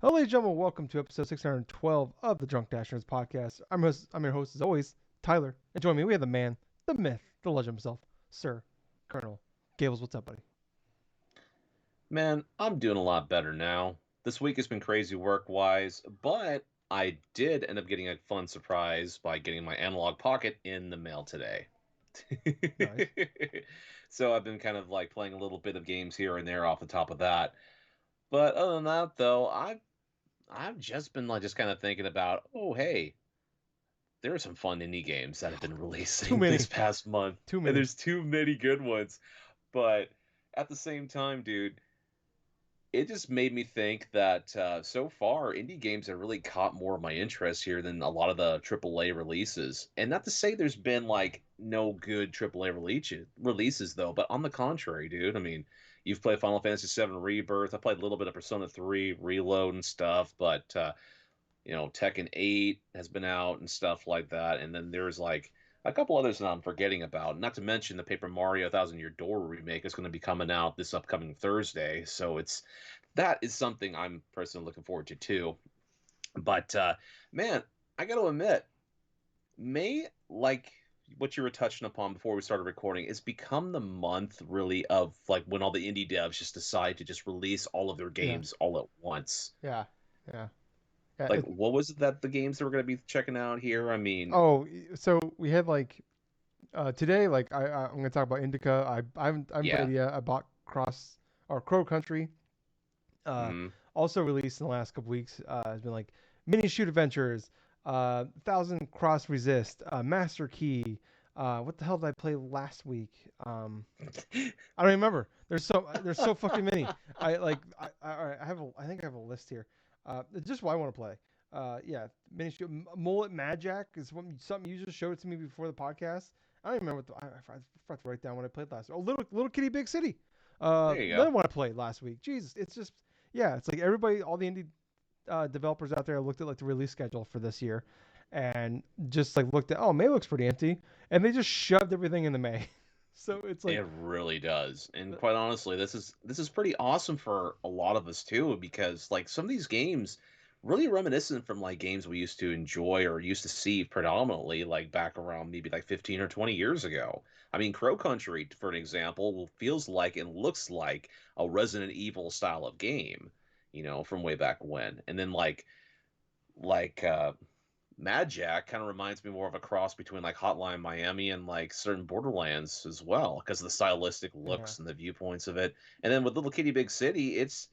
Hello, ladies and gentlemen. Welcome to episode 612 of the DrunkNerd podcast. I'm your host, as always, Tyler. And join me, we have the man, the myth, the legend himself, Sir Colonel Gables. What's up, buddy? Man, I'm doing a lot better now. This week has been crazy work-wise, but I did end up getting a fun surprise by getting my analog pocket in the mail today. Nice. So I've been kind of like playing a little bit of games here and there off the top of that. But other than that, though, I've just been like just kind of thinking about, oh hey, there are some fun indie games that have been Too releasing this many. past month, Too and many. there's too many good ones. But at the same time, dude, it just made me think that so far indie games have really caught more of my interest here than a lot of the AAA releases. And not to say there's been like no good AAA releases though, but on the contrary, dude. I mean, you've played Final Fantasy VII Rebirth. I played a little bit of Persona 3 Reload and stuff, but Tekken 8 has been out and stuff like that. And then there's like a couple others that I'm forgetting about. Not to mention the Paper Mario Thousand Year Door remake is going to be coming out this upcoming Thursday. So that is something I'm personally looking forward to too. But man, I got to admit, May, like what you were touching upon before we started recording, it's become the month really of like when all the indie devs just decide to just release all of their Yeah. games all at once. Yeah. Yeah. Yeah. Like, what was it that the games that we're going to be checking out here? I mean, So we had like today, like I'm gonna talk about Indika. I haven't played yeah. it yet. I bought Crow Country. Uh, Mm. Also released in the last couple weeks has been like Mini Shoot Adventures, Thousand Cross Resist, Master Key. What the hell did I play last week? I don't remember. There's so fucking many. I think I have a list here. It's just what I want to play. Yeah, Mini Shoot Mullet Magic is something you just showed it to me before the podcast. I don't even remember I forgot to write down what I played last. Oh, Little Kitty Big City. There you go. Another one I played last week. Jesus, it's just yeah, it's like everybody, all the indie developers out there looked at like the release schedule for this year, and just like looked at May looks pretty empty, and they just shoved everything into May. So it's like, It really does. And quite honestly, this is pretty awesome for a lot of us too, because like some of these games really reminiscent from like games we used to enjoy or used to see predominantly like back around maybe like 15 or 20 years ago. I mean, Crow Country, for an example, feels like and looks like a Resident Evil style of game, from way back when. And then like Mad Jack kind of reminds me more of a cross between like Hotline Miami and like certain Borderlands as well, because of the stylistic yeah, looks and the viewpoints of it. And then with Little Kitty Big City, it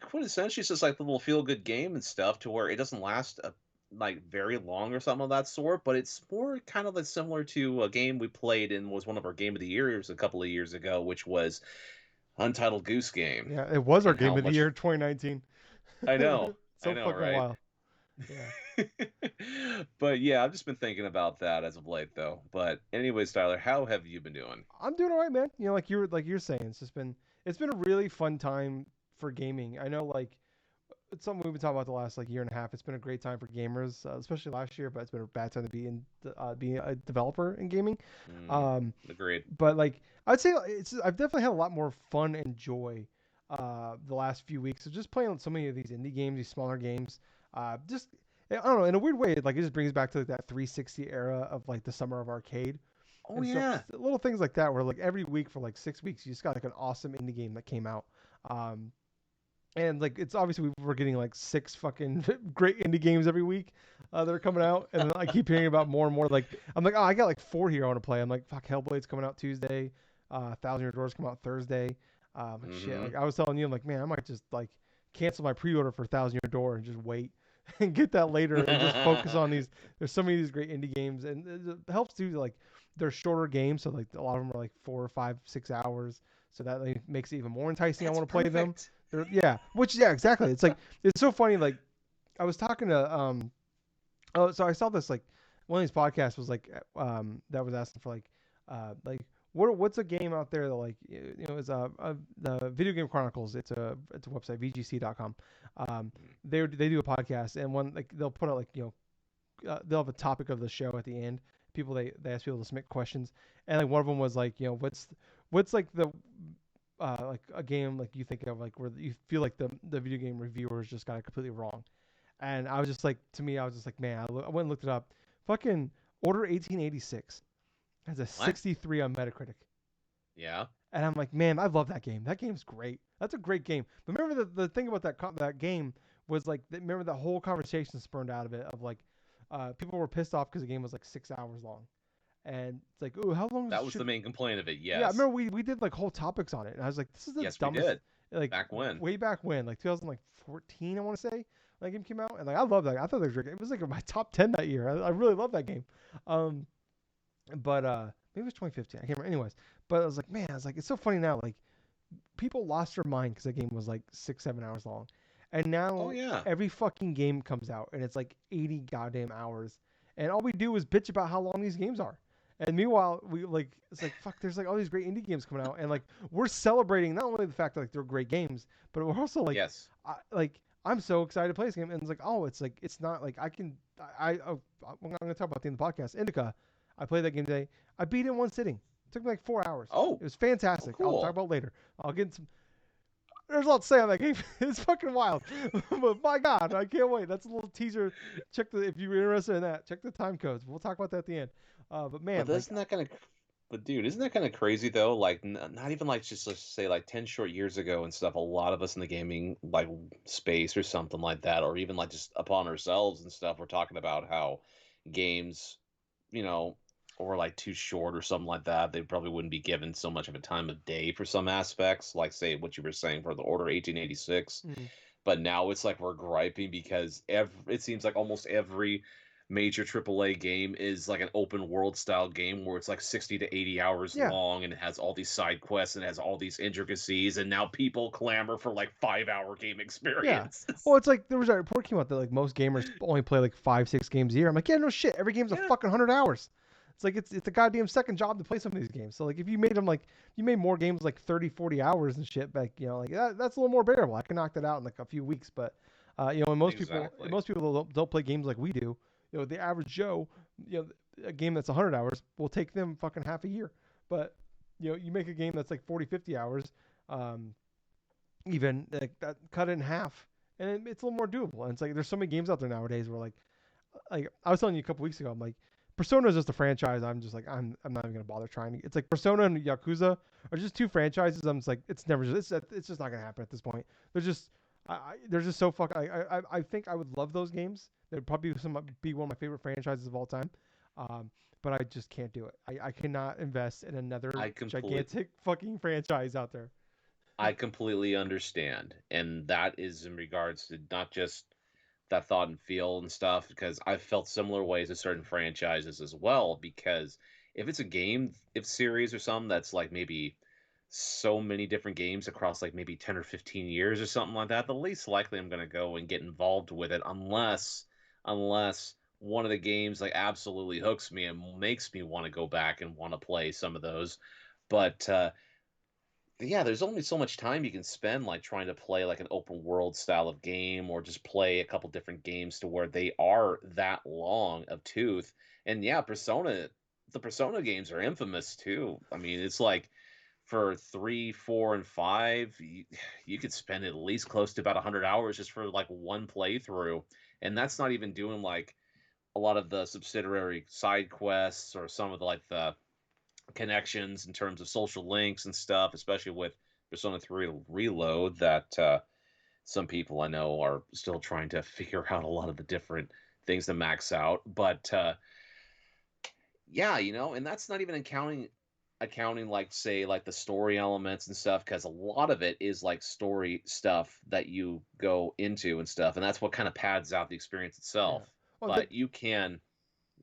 quintessentially is just like the little feel good game and stuff, to where it doesn't last like very long or something of that sort, but it's more kind of like similar to a game we played and was one of our game of the years a couple of years ago, which was Untitled Goose Game, yeah, it was our and how game of the much year 2019. I So know, fucking right? wild. Yeah, But yeah, I've just been thinking about that as of late, though. But anyways, Tyler, how have you been doing? I'm doing all right, man. Like you're saying, it's been a really fun time for gaming. I know like it's something we've been talking about the last like year and a half. It's been a great time for gamers, especially last year, but it's been a bad time to be a developer in gaming. Mm, Um, agreed. but like I'd say I've definitely had a lot more fun and joy the last few weeks of just playing so many of these indie games, these smaller games. Just I don't know, in a weird way, like it just brings back to like that 360 era of like the summer of arcade Oh and stuff. yeah. Just little things like that, where like every week for like 6 weeks, you just got like an awesome indie game that came out. Um, and like it's obviously we're getting like six fucking great indie games every week that are coming out, and then I keep hearing about more and more. Like I'm like, oh, I got like four here I want to play. I'm like, fuck, Hellblade's coming out Tuesday. Thousand Year Doors come out Thursday. Like shit. Mm-hmm. Like I was telling you, I'm like, man, I might just like cancel my pre-order for Thousand Year Door and just wait and get that later and just focus on these. There's so many of these great indie games, and it helps too. Like they're shorter games, so like a lot of them are like 4 or 5, 6 hours. So that like, makes it even more enticing. I That's want to play them. perfect. Yeah, which yeah, exactly. It's like it's so funny. Like I was talking to oh, so I saw this like one of these podcasts was like that was asking for like what's a game out there that like is the Video Game Chronicles. It's a website VGC.com. They do a podcast, and one like they'll put out like they'll have a topic of the show at the end. They ask people to submit questions, and like one of them was like what's like like a game like you think of like where you feel like the video game reviewers just got it completely wrong. And I was just like, to me, I was just like, man, I went and looked it up. Fucking Order 1886 has a What? 63 on Metacritic. Yeah. And I'm like, man, I love that game. That game's great. That's a great game. But remember the thing about that game was like, remember the whole conversation spurned out of it of like, people were pissed off because the game was like 6 hours long. And it's like, oh, how long That was should? the main complaint of it. Yeah, I Yes. remember we did like whole topics on it, and I was like, this is the Yes, we dumbest. did. Like Back when? way back when, like 2014, I want to say, that game came out, and like I love that. I thought it was like in my top 10 that year. I really love that game. Um, but maybe it was 2015. I can't remember. Anyways, but I was like, man, I was like, it's so funny now. Like people lost their mind because that game was like 6, 7 hours long, and Oh now yeah. every fucking game comes out and it's like 80 goddamn hours, and all we do is bitch about how long these games are. And meanwhile, we like it's like fuck. There's like all these great indie games coming out, and like we're celebrating not only the fact that like they're great games, but we're also like, Yes. I'm so excited to play this game, and it's like oh, it's like it's not like I'm gonna talk about the end of the podcast. Indica, I played that game today. I beat it in one sitting. It took me like 4 hours. Oh. It was fantastic. I'll talk Cool. about it later. I'll get some. There's a lot to say on that game. It's fucking wild. But my God, I can't wait. That's a little teaser. Check the if you're interested in that. Check the time codes. We'll talk about that at the end. But man, But like isn't that kind of, but dude, isn't that kind of crazy though? Like, not even like just let's say like 10 short years ago and stuff. A lot of us in the gaming like space or something like that, or even like just upon ourselves and stuff, we're talking about how games, you know, were like too short or something like that. They probably wouldn't be given so much of a time of day for some aspects, like say what you were saying for the Order 1886. mm, But now it's like we're griping because it seems like almost every major AAA game is like an open world style game where it's like 60 to 80 hours yeah, long and it has all these side quests and it has all these intricacies, and now people clamor for like 5 hour game yeah. experiences. Well, it's like there was a report came out that like most gamers only play like 5, 6 games a year. I'm like, yeah, no shit. Every game's a Yeah, fucking 100 hours. It's like it's a goddamn second job to play some of these games. So like if you made them like you made more games like 30, 40 hours and shit, like like that's a little more bearable. I can knock that out in like a few weeks, but and exactly. most people don't play games like we do. The average Joe, a game that's 100 hours will take them fucking half a year. But you make a game that's like 40, 50 hours, um, even like that, cut it in half, and it's a little more doable. And it's like there's so many games out there nowadays where like I was telling you a couple weeks ago, I'm like Persona is just a franchise. I'm just like I'm not even gonna bother trying. It's like Persona and Yakuza are just two franchises. I'm just like it's just not gonna happen at this point. They're just they're just so fuck. I think I would love those games. They'd probably be one of my favorite franchises of all time. Um, but I just can't do it. I cannot invest in another I complete gigantic fucking franchise out there. I completely understand. And that is in regards to not just that thought and feel and stuff, because I've felt similar ways with certain franchises as well. Because if it's a game, if series or something that's like maybe so many different games across like maybe 10 or 15 years or something like that, the least likely I'm going to go and get involved with it unless one of the games like absolutely hooks me and makes me want to go back and want to play some of those. But yeah, there's only so much time you can spend like trying to play like an open world style of game or just play a couple different games to where they are that long of tooth. And yeah, the Persona games are infamous too. I mean, it's like for 3, 4, and 5, you could spend at least close to about 100 hours just for like one playthrough. And that's not even doing like a lot of the subsidiary side quests or some of the like the connections in terms of social links and stuff, especially with Persona 3 Reload, that some people I know are still trying to figure out a lot of the different things to max out. But yeah, and that's not even accounting like say like the story elements and stuff, because a lot of it is like story stuff that you go into and stuff, and that's what kind of pads out the experience Yeah. itself. Well, But you can,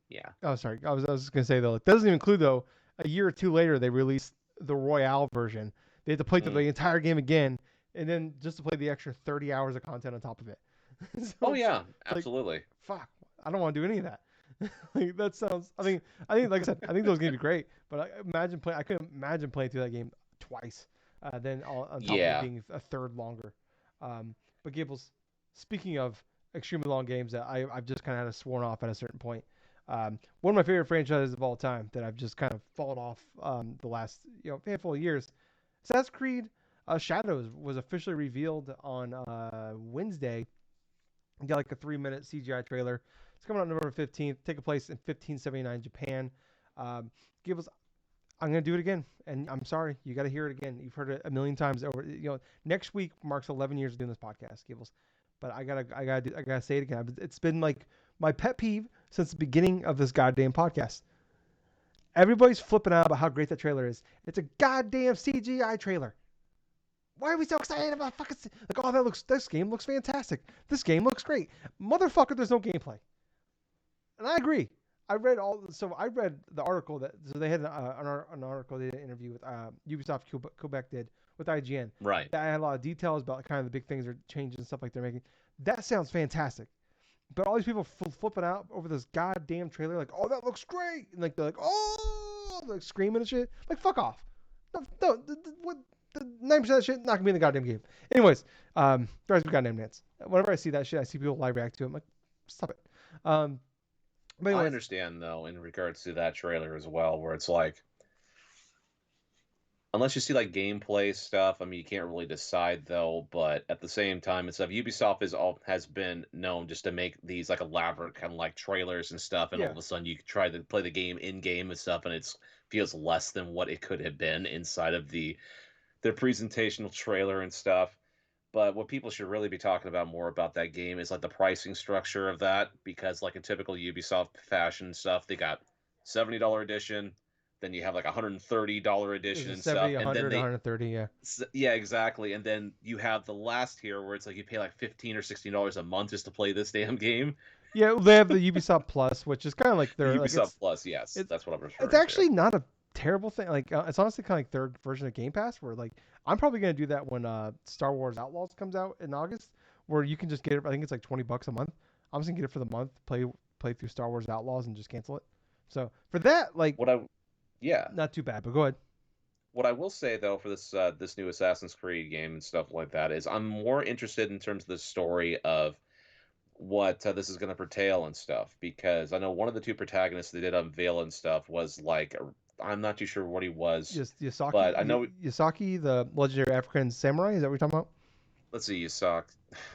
yeah. oh, sorry. I was just gonna say though, it doesn't even include though. A year or two later, they released the Royale version. They had to play through the Mm. entire game again, and then just to play the extra 30 hours of content on top of it. So Oh yeah, it's like, absolutely. fuck. I don't want to do any of that. Like that sounds. Like I said, I think those games are great. But I couldn't imagine playing through that game twice. Then on top of it Yeah. being a third longer. But Gables, speaking of extremely long games that I've just kind of had to sworn off at a certain point. One of my favorite franchises of all time that I've just kind of fallen off the last handful of years. Assassin's Creed. Shadows was officially revealed on Wednesday. You got like a 3-minute CGI trailer. It's coming out November 15th. Taking place in 1579 Japan. Um, Gables, I'm gonna do it again, and I'm sorry, you got to hear it again. You've heard it a million times over. Next week marks 11 years of doing this podcast, Gables. But I gotta say it again. It's been like my pet peeve since the beginning of this goddamn podcast. Everybody's flipping out about how great that trailer is. It's a goddamn CGI trailer. Why are we so excited about fucking like? Oh, this game looks fantastic. This game looks great, motherfucker. There's no gameplay, and I agree. I read the article they had an article they did an interview with Ubisoft Quebec did with IGN. Right. That had a lot of details about kind of the big things or changes and stuff like they're making. That sounds fantastic. But all these people flipping out over this goddamn trailer, like, oh, that looks great, and like they're like, oh, like screaming and shit. Like, fuck off. No, what? 90% of that shit not gonna be in the goddamn game. Anyways, drives me goddamn nuts. Whenever I see that shit, I see people live react to it. I'm like, stop it. But anyways, I understand though in regards to that trailer as well, where it's like, unless you see like gameplay stuff, I mean, you can't really decide though. But at the same time and stuff, Ubisoft has been known just to make these like elaborate kind of like trailers and stuff, and all of a sudden you try to play the game in game and stuff, and it feels less than what it could have been inside of their presentational trailer and stuff. But what people should really be talking about more about that game is like the pricing structure of that, because like in typical Ubisoft fashion stuff, they got $70 edition, then you have like $130 edition and 70, stuff, 100, and then 130, yeah. yeah, exactly, and then you have the last tier where it's like you pay like $15 or $16 a month just to play this damn game. Yeah, they have the Ubisoft Plus, which is kind of like The their Ubisoft Plus, yes, that's what I'm referring it's to. actually not a terrible thing. Like it's honestly kind of like third version of Game Pass, where like I'm probably gonna do that when Star Wars Outlaws comes out in August, where you can just get it. I think it's like $20 a month. I'm just gonna get it for the month, play through Star Wars Outlaws, and just cancel it. So for that, like, Yeah, not too bad. But go ahead. what I will say though for this new Assassin's Creed game and stuff like that is I'm more interested in terms of the story of what this is going to pertail and stuff, because I know one of the two protagonists they did unveil and stuff was like I'm not too sure what he was, Yasaki, but I know Yasaki, the legendary African samurai. Is that what you're talking about? let's see, Yusak,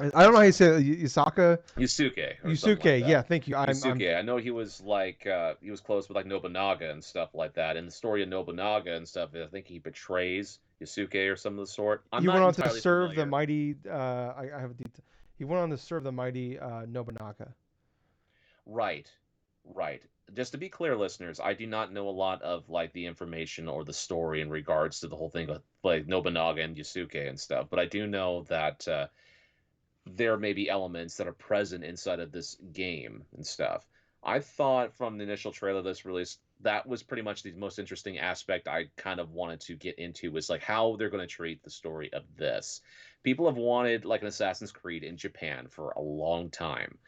I don't know how you say it. Yasaka. Yusuke or something Yusuke. like that. Yeah, thank you. Yusuke. I know he was like he was close with like Nobunaga and stuff like that. In the story of Nobunaga and stuff, I think he betrays Yusuke or some of the sort. He went on to serve the mighty. I have a detail. He went on to serve the mighty Nobunaga. Right, right. Just to be clear, listeners, I do not know a lot of like the information or the story in regards to the whole thing with like Nobunaga and Yusuke and stuff, but I do know that there may be elements that are present inside of this game and stuff. I thought from the initial trailer this release, that was pretty much the most interesting aspect I kind of wanted to get into, was like how they're going to treat the story of this. People have wanted like an Assassin's Creed in Japan for a long time.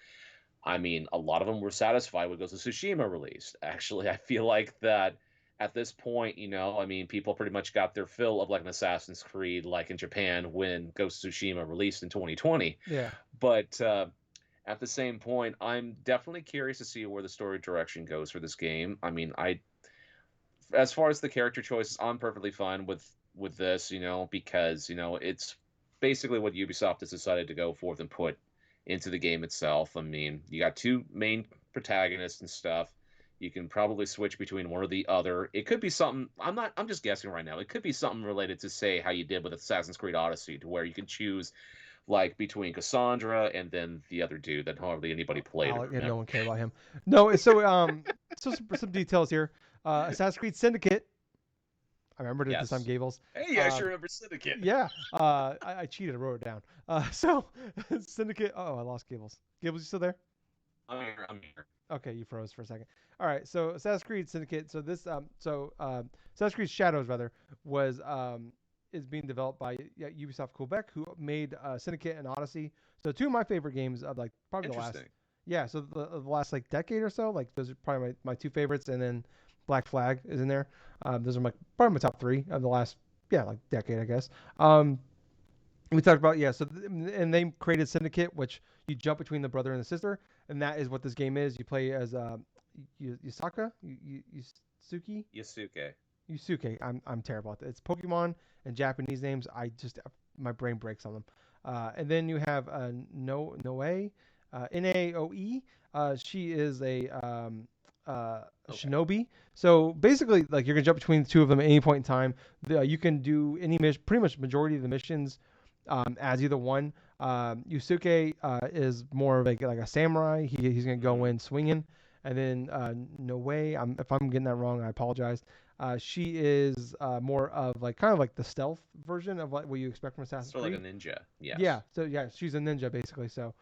I mean, a lot of them were satisfied with Ghost of Tsushima released. Actually, I feel like that at this point, I mean, people pretty much got their fill of like an Assassin's Creed, like in Japan when Ghost of Tsushima released in 2020. Yeah. But at the same point, I'm definitely curious to see where the story direction goes for this game. I mean, as far as the character choices, I'm perfectly fine with this, because it's basically what Ubisoft has decided to go forth and put into the game itself. I mean, you got two main protagonists and stuff. You can probably switch between one or the other. It could be something, I'm just guessing right now. It could be something related to, say, how you did with Assassin's Creed Odyssey, to where you can choose like between Cassandra and then the other dude that hardly anybody played. Yeah, no one cared about him. No, so some details here. Assassin's Creed Syndicate. I remembered it this time, Gables. Hey, I sure remember Syndicate. Yeah, I cheated. I wrote it down. So Syndicate. Oh, I lost Gables. Gables, you still there? I'm here. Okay, you froze for a second. All right, so Assassin's Creed Syndicate. So this, Assassin's Creed Shadows was is being developed by Ubisoft Quebec, who made Syndicate and Odyssey. So two of my favorite games of like probably the last. Yeah, so the last like decade or so, like those are probably my two favorites, and then Black Flag is in there. Those are probably my top three of the last like decade, I guess. We talked about and they created Syndicate, which you jump between the brother and the sister, and that is what this game is. You play as Yusuke. Yusuke. I'm terrible at that. It's Pokemon and Japanese names. My brain breaks on them. And then you have Noe, Naoe. She is a Okay. shinobi. So basically, like you're gonna jump between the two of them at any point in time. You can do any mission, pretty much majority of the missions as either one. Yusuke is more of like a samurai. He's gonna go Mm-hmm. in swinging, and then Noe. If I'm getting that wrong, I apologize. She is more of like kind of like the stealth version of what you expect from Assassin's Sort of like Creed. a ninja. Yeah, Yes. so yeah, she's a ninja basically. So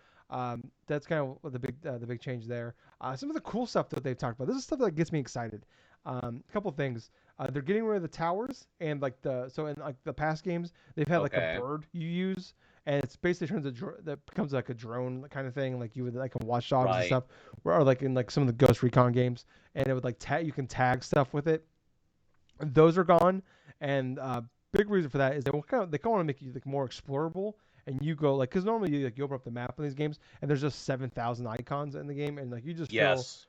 that's kind of what the big change there. Some of the cool stuff that they've talked about. This is stuff that gets me excited. A couple things. They're getting rid of the towers and like in like the past games they've had like a Okay. bird you use and it's basically turns that becomes like a drone kind of thing like you would like in Watch Dogs and Right. stuff or like in like some of the Ghost Recon games and it would like you can tag stuff with it. Those are gone, and big reason for that is they kind of want to make you like more explorable. And you go like, because normally you open up the map in these games, and there's just 7,000 icons in the game, and like you just feel Yes.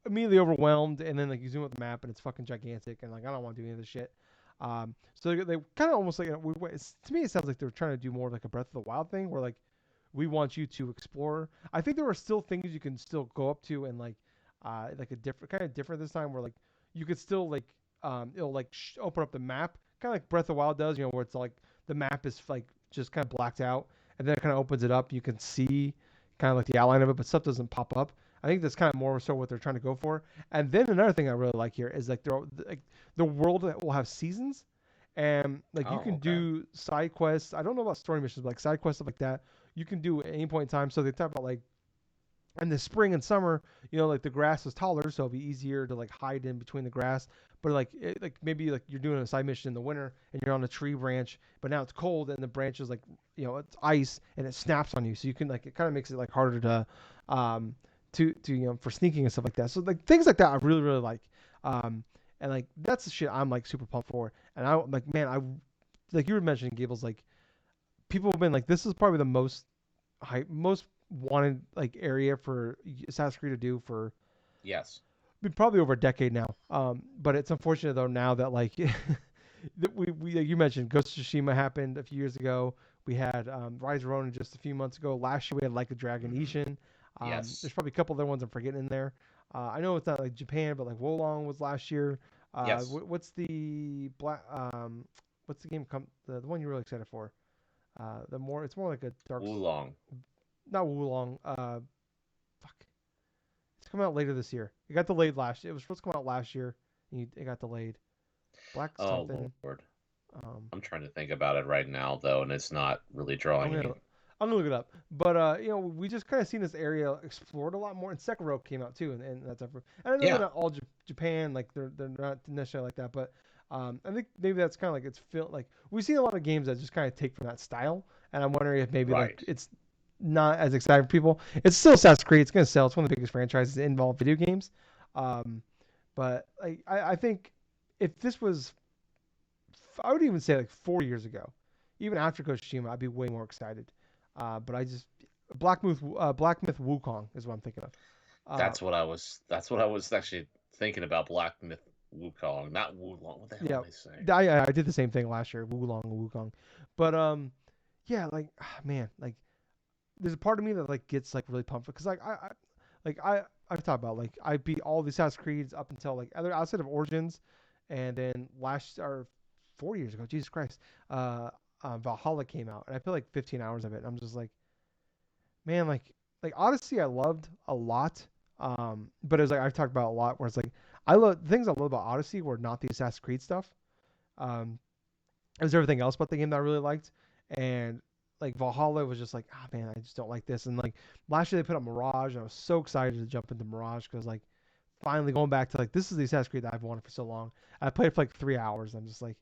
immediately overwhelmed. And then like you zoom up the map, and it's fucking gigantic, and like I don't want to do any of this shit. So they kind of almost like to me it sounds like they're trying to do more of like a Breath of the Wild thing, where like we want you to explore. I think there are still things you can still go up to and like a different kind of different this time, where like you could still like it'll like open up the map, kind of like Breath of the Wild does, where it's like the map is like just kind of blacked out, and then it kind of opens it up. You can see kind of like the outline of it, but stuff doesn't pop up. I think that's kind of more so what they're trying to go for. And then another thing I really like here is like the world that will have seasons, and like you Oh, can okay. do side quests. I don't know about story missions, but like side quests stuff like that. You can do at any point in time. So they talk about like in the spring and summer, like the grass is taller, so it'll be easier to like hide in between the grass. But like maybe like you're doing a side mission in the winter and you're on a tree branch, but now it's cold and the branch is like it's ice and it snaps on you, so you can like it kind of makes it like harder um to for sneaking and stuff like that. So like things like that I really really like, and like that's the shit I'm like super pumped for. And I like man I like you were mentioning Gables like people have been like this is probably the most wanted like area for Assassin's Creed to do for Yes. probably over a decade now. But it's unfortunate though now that like that we like you mentioned Ghost of Tsushima happened a few years ago. We had Rise of Ronin just a few months ago. Last year we had Like a Dragon Hmm. Ishin. Yes. There's probably a couple other ones I'm forgetting in there. I know it's not like Japan, but like Wolong was last year. Yes. What's the game the one you're really excited for? It's more like a Oolong. not Wulong. Fuck. It's coming out later this year. It got delayed last year. It was supposed to come out last year, and it got delayed. Black Oh something. Lord. Um, I'm trying to think about it right now though, and it's not really I'm drawing gonna any. I'm gonna look it up. But we just kind of seen this area explored a lot more. And Sekiro came out too, and that's effort. And I know they're Yeah. not all Japan, like they're not necessarily like that, but I think maybe that's kind of like it's feel like we've seen a lot of games that just kind of take from that style, and I'm wondering if maybe like Right. it's not as exciting for people. It's still Assassin's Creed. It's gonna sell. It's one of the biggest franchises in involved video games. Um, but I think if this was, I would even say like 4 years ago, even after Ghost of Tsushima, I'd be way more excited. But I just Black Myth Wukong is what I'm thinking of. Uh, That's what I was actually thinking about. Black Myth Wukong, not Wulong. What the hell yeah, am I saying? I did the same thing last year, Wukong, but yeah, like man, like there's a part of me that like gets like really pumped because like I've talked about like I beat all the Assassin's Creeds up until like other outside of Origins, and then last or 4 years ago, Jesus Christ, Valhalla came out and I played like 15 hours of it. And I'm just man, like Odyssey I loved a lot. But it was like I've talked about a lot where it's like I love things I love about Odyssey were not the Assassin's Creed stuff. Um, it was everything else about the game that I really liked. And like Valhalla was just like, man, I just don't like this. And like last year they put up Mirage, and I was so excited to jump into Mirage because like finally going back to like this is the Assassin's Creed that I've wanted for so long. I played for like 3 hours. And I'm just like,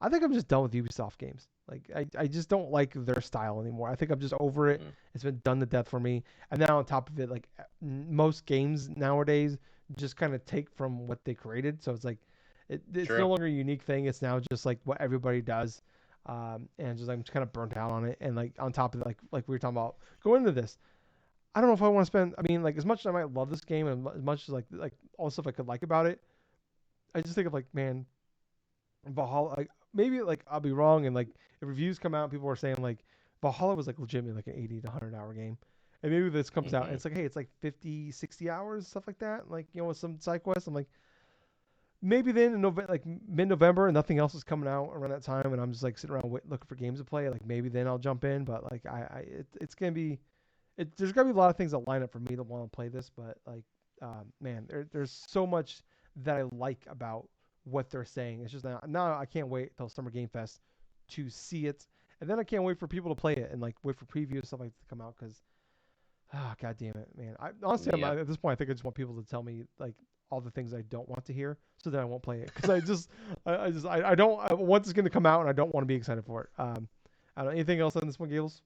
I think I'm just done with Ubisoft games. Like I just don't like their style anymore. I think I'm just over it. Mm. It's been done to death for me. And then on top of it, like most games nowadays just kind of take from what they created. So it's like it's no True. longer a unique thing. It's now just like what everybody does. And just like, I'm just kind of burnt out on it. And like on top of it, like we were talking about going into this, I don't know if I want to spend. I mean, like as much as I might love this game and as much as like all the stuff I could like about it, I just think of like, man, Valhalla, like maybe like I'll be wrong, and like if reviews come out, people are saying like Valhalla was like legitimately like an 80 to 100 hour game, and maybe this comes out and Hmm. it's like, hey, it's like 50, 60 hours, stuff like that, like with some side quests. I'm like, maybe then in November, like mid-November, and nothing else is coming out around that time, and I'm just like sitting around looking for games to play. Like maybe then I'll jump in, but like it's gonna be, there's gonna be a lot of things that line up for me to want to play this, but like, man, there's so much that I like about what they're saying. It's just now I can't wait till Summer Game Fest to see it, and then I can't wait for people to play it and like wait for previews and stuff like that to come out because god damn it, man. Honestly, Yep. at this point, I think I just want people to tell me like all the things I don't want to hear, so that I won't play it. Because I don't. Once it's going to come out, and I don't want to be excited for it. I don't. Anything else on this one, Gables?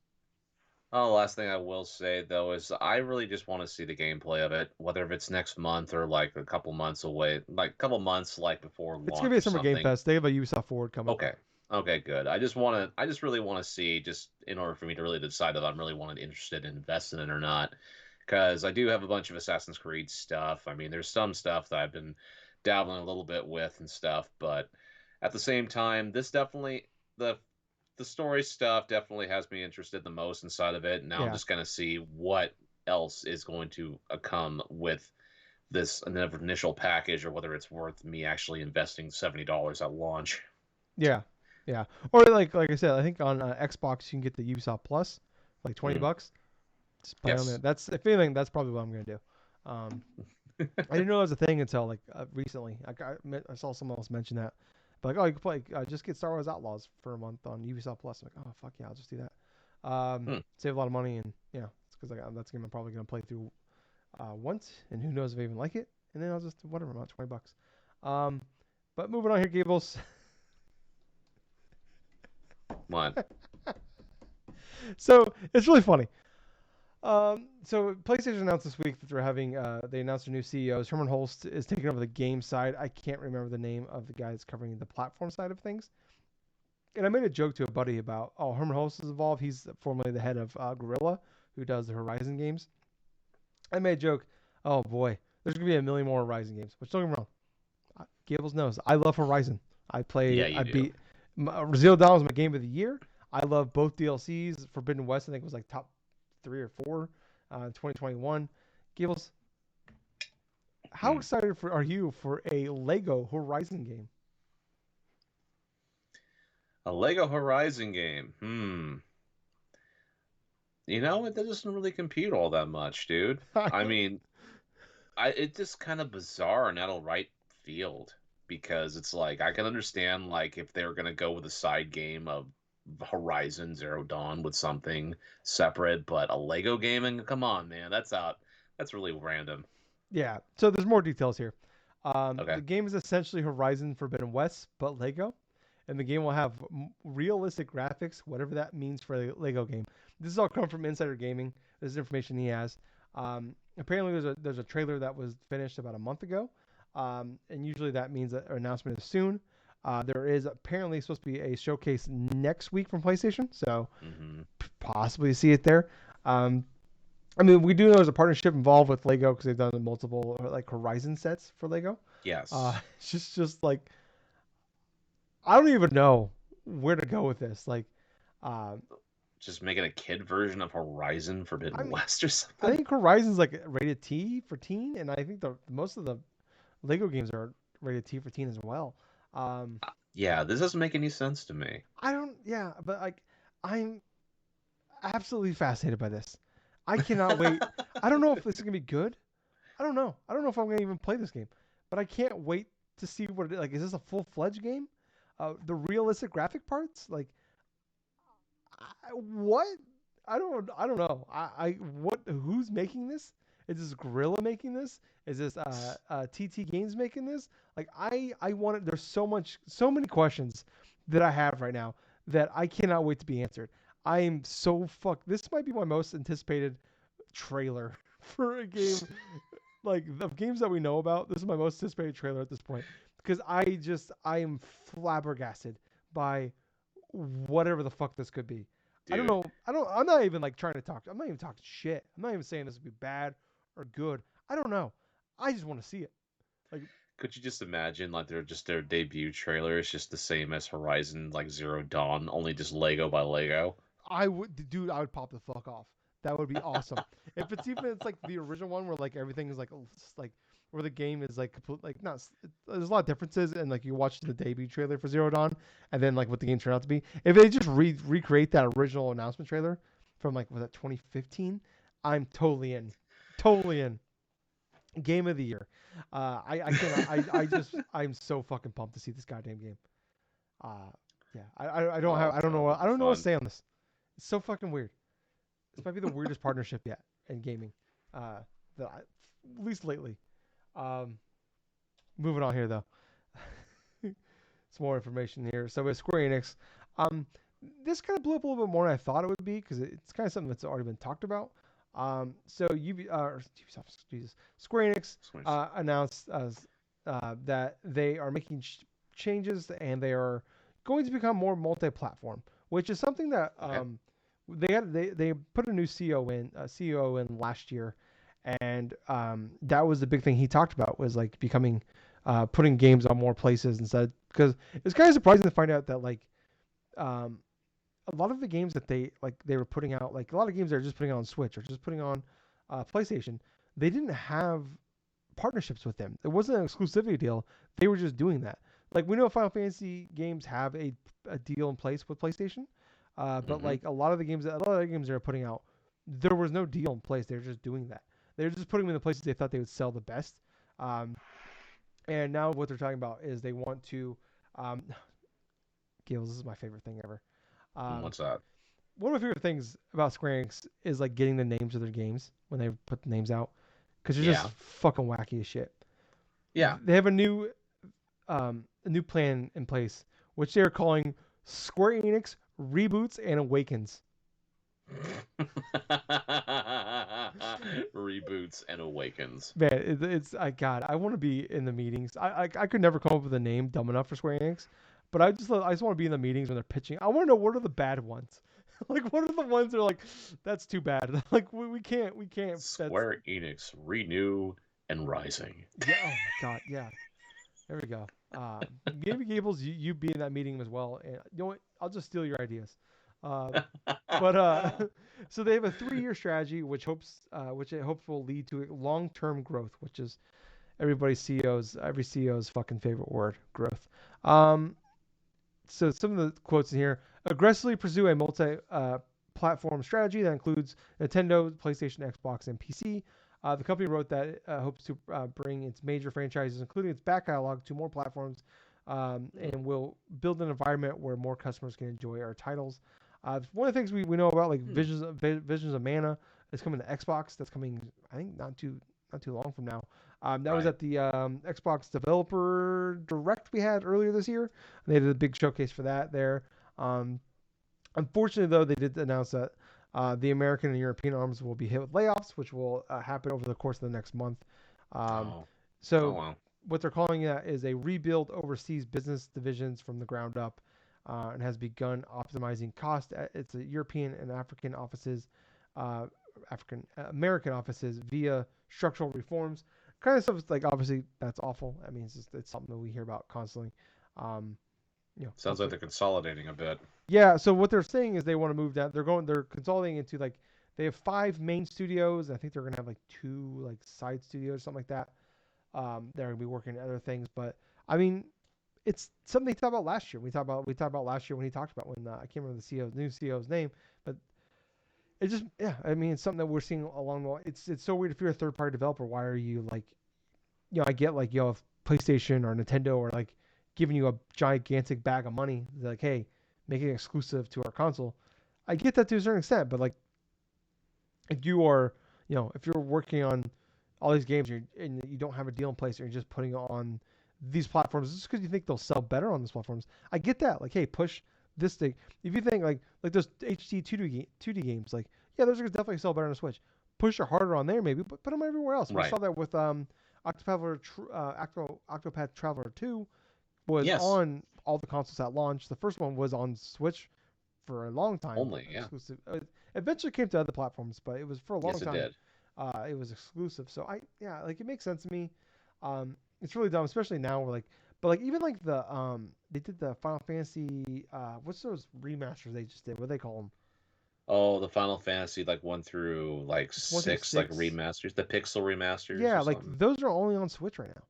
Oh, the last thing I will say though is I really just want to see the gameplay of it, whether if it's next month or like a couple months away, like a couple months like before It's going to be launch a or Summer Game something. Fest. They have a Ubisoft Forward coming. Okay. Okay, good. I just really want to see, just in order for me to really decide if I'm really interested in investing in it or not. Because I do have a bunch of Assassin's Creed stuff. I mean, there's some stuff that I've been dabbling a little bit with and stuff, but at the same time, this definitely the the story stuff definitely has me interested the most inside of it. Now I'm Yeah, just gonna see what else is going to come with this initial package, or whether it's worth me actually investing $70 at launch. yeah, yeah. Or like I said, I think on Xbox you can get the Ubisoft Plus, like Mm. $20. Just play on Yes. it. That's if anything, that's probably what I'm gonna do. Um, I didn't know it was a thing until like recently. I saw someone else mention that. But like, oh, you can play, just get Star Wars Outlaws for a month on Ubisoft Plus. I'm like, oh fuck yeah, I'll just do that. Hmm. Save a lot of money, and yeah, it's because like, that's a game I'm probably gonna play through once, and who knows if I even like it. And then I'll just whatever, about $20. Um, but moving on here, Gables. What? So it's really funny. So PlayStation announced this week that they announced their new CEOs. Herman Holst is taking over the game side. I can't remember the name of the guy that's covering the platform side of things. And I made a joke to a buddy about, oh, Herman Holst is involved. He's formerly the head of Gorilla, who does the Horizon games. I made a joke, oh boy, there's gonna be a million more Horizon games. Which don't get me wrong, Gables knows I love Horizon. Yeah, you I do. beat Zero Dawn was my game of the year. I love both DLCs. Forbidden West, I think, was like top 3 or 4 in 2021. Gables, how Hmm. excited are you for a Lego Horizon game? A Lego Horizon game. Hmm. You know, it doesn't really compute all that much, dude. I mean, it's just kind of bizarre and out of right field, because it's like I can understand like if they're gonna go with a side game of Horizon Zero Dawn with something separate, but a Lego game, and come on, man, that's out. That's really random. Yeah. So there's more details here. Okay. The game is essentially Horizon Forbidden West, but Lego, and the game will have realistic graphics, whatever that means for a Lego game. This is all come from Insider Gaming. This is information he has. Apparently, there's a trailer that was finished about a month ago, and usually that means that an announcement is soon. There is apparently supposed to be a showcase next week from PlayStation, so Mm-hmm. possibly see it there. Um, I mean, we do know there's a partnership involved with Lego because they've done multiple like Horizon sets for Lego. Yes. It's just like I don't even know where to go with this. Like, uh, Just making a kid version of Horizon I Forbidden mean, West or I something. think Horizon's like rated T for teen, and I think the most of the Lego games are rated T for teen as well. Um, Yeah, this doesn't make any sense to me. I don't, yeah, but like I'm absolutely fascinated by this. I cannot wait. I don't know if this is gonna be good. I don't know. I don't know if I'm gonna even play this game, but I can't wait to see what it is. Like. Is this a full fledged game? The realistic graphic parts, like what? I don't know. What? Who's making this? Is this Gorilla making this? Is this TT Games making this? Like I want it. There's so many questions that I have right now that I cannot wait to be answered. I am so fucked. This might be my most anticipated trailer for a game like of games that we know about. This is my most anticipated trailer at this point because I am flabbergasted by whatever the fuck this could be. I don't Dude, know. I'm not even like trying to talk. I'm not even talking shit. I'm not even saying this would be bad or good. I don't know. I just want to see it. Like Could you just imagine like their debut trailer is just the same as Horizon like Zero Dawn, only just Lego by Lego? I would, dude, I would pop the fuck off. That would be awesome. If it's like the original one where like everything is like like where the game is like complete, like not there's a lot of differences, and like you watch the debut trailer for Zero Dawn and then like what the game turned out to be. If they just recreate that original announcement trailer from like was that 2015, I'm totally in. Totally in. Game of the year. I cannot I'm so fucking pumped to see this goddamn game. Uh yeah. Oh, I don't know that would what be to fun. say on this. It's so fucking weird. This might be the weirdest partnership yet in gaming. Uh, at least lately. Um, moving on here though. Some more information here. So with Square Enix, um, this kind of blew up a little bit more than I thought it would be because it's kind of something that's already been talked about. So Ubisoft, Jesus, Square Enix announced that they are making changes and they are going to become more multi-platform, which is something that Okay. they put a new CEO in last year, and that was the big thing he talked about was like becoming putting games on more places instead, because it's kind of surprising to find out that like um, a lot of the games that they were putting out, like a lot of games they're just putting on Switch or just putting on PlayStation, they didn't have partnerships with them. It wasn't an exclusivity deal. They were just doing that. Like we know Final Fantasy games have a deal in place with PlayStation, but Mm-hmm. like a lot of the games they're putting out, there was no deal in place. They're just doing that. They're just putting them in the places they thought they would sell the best. Um, and now what they're talking about is they want to, um, Gables, this is my favorite thing ever. Um, What's that? One of my favorite things about Square Enix is like getting the names of their games when they put the names out, because they're just Yeah. fucking wacky as shit. Yeah. They have a new plan in place, which they're calling Square Enix Reboots and Awakens. Reboots and awakens. Man, it's I God, I want to be in the meetings. I could never come up with a name dumb enough for Square Enix, but I just want to be in the meetings when they're pitching. I want to know what are the bad ones. Like what are the ones that are like that's too bad. Like we can't that's Square Enix Renew and Rising. yeah, oh my God, yeah. There we go. Maybe Gables, you be in that meeting as well. And you know what? I'll just steal your ideas. Uh, but so they have a 3-year strategy, which it hopes will lead to long-term growth, which is every CEO's fucking favorite word, growth. Um, so some of the quotes in here: aggressively pursue a multi-platform strategy that includes Nintendo, PlayStation, Xbox, and PC. The company wrote that it hopes to bring its major franchises, including its back catalog, to more platforms, and will build an environment where more customers can enjoy our titles. One of the things we know about like Hmm. Visions of Mana is coming to Xbox. That's coming, I think, not too long from now. That was Right. at the Xbox Developer Direct we had earlier this year. They did a big showcase for that there. Um, Unfortunately, though, they did announce that the American and European arms will be hit with layoffs, which will happen over the course of the next month. Um, Oh. Oh so, well. what they're calling that is a rebuild overseas business divisions from the ground up, and has begun optimizing cost at its European and African offices, uh, African American offices via structural reforms. Kind of stuff like obviously that's awful. I mean, it's something that we hear about constantly. Um, Sounds like hopefully they're consolidating a bit. yeah, so what they're saying is they want to move that. They're consolidating into like they have 5 main studios. I think they're gonna have like 2 like side studios, something like that. They're gonna be working on other things, but I mean, it's something they talked about last year. We talked about last year when he talked about when I can't remember the new CEO's name, but it just yeah, I mean, it's something that we're seeing along the way. It's so weird if you're a third party developer. Why are you like I get like if PlayStation or Nintendo or like giving you a gigantic bag of money, they're like, hey, make it exclusive to our console. I get that to a certain extent, but like if you are, if you're working on all these games and you don't have a deal in place, or you're just putting it on these platforms just because you think they'll sell better on these platforms. I get that. Like, hey, push this thing. If you think like those HD 2D games, like yeah, those are gonna definitely sell better on the Switch. Push it harder on there, maybe, but put them everywhere else. We Right. saw that with Octopath Traveler 2 was Yes. on all the consoles at launch. The first one was on Switch for a long time Only. Yeah. exclusive. Eventually came to other platforms, but it was for a long Yes, it time. did. It was exclusive. So I yeah, like it makes sense to me. It's really dumb, especially now. We're like, but like even like they did the Final Fantasy what's those remasters they just did? What do they call them? Oh, the Final Fantasy like 1 through like It's 1 through 6 like 6. remasters, the pixel remasters Yeah, or like something. those are only on Switch right now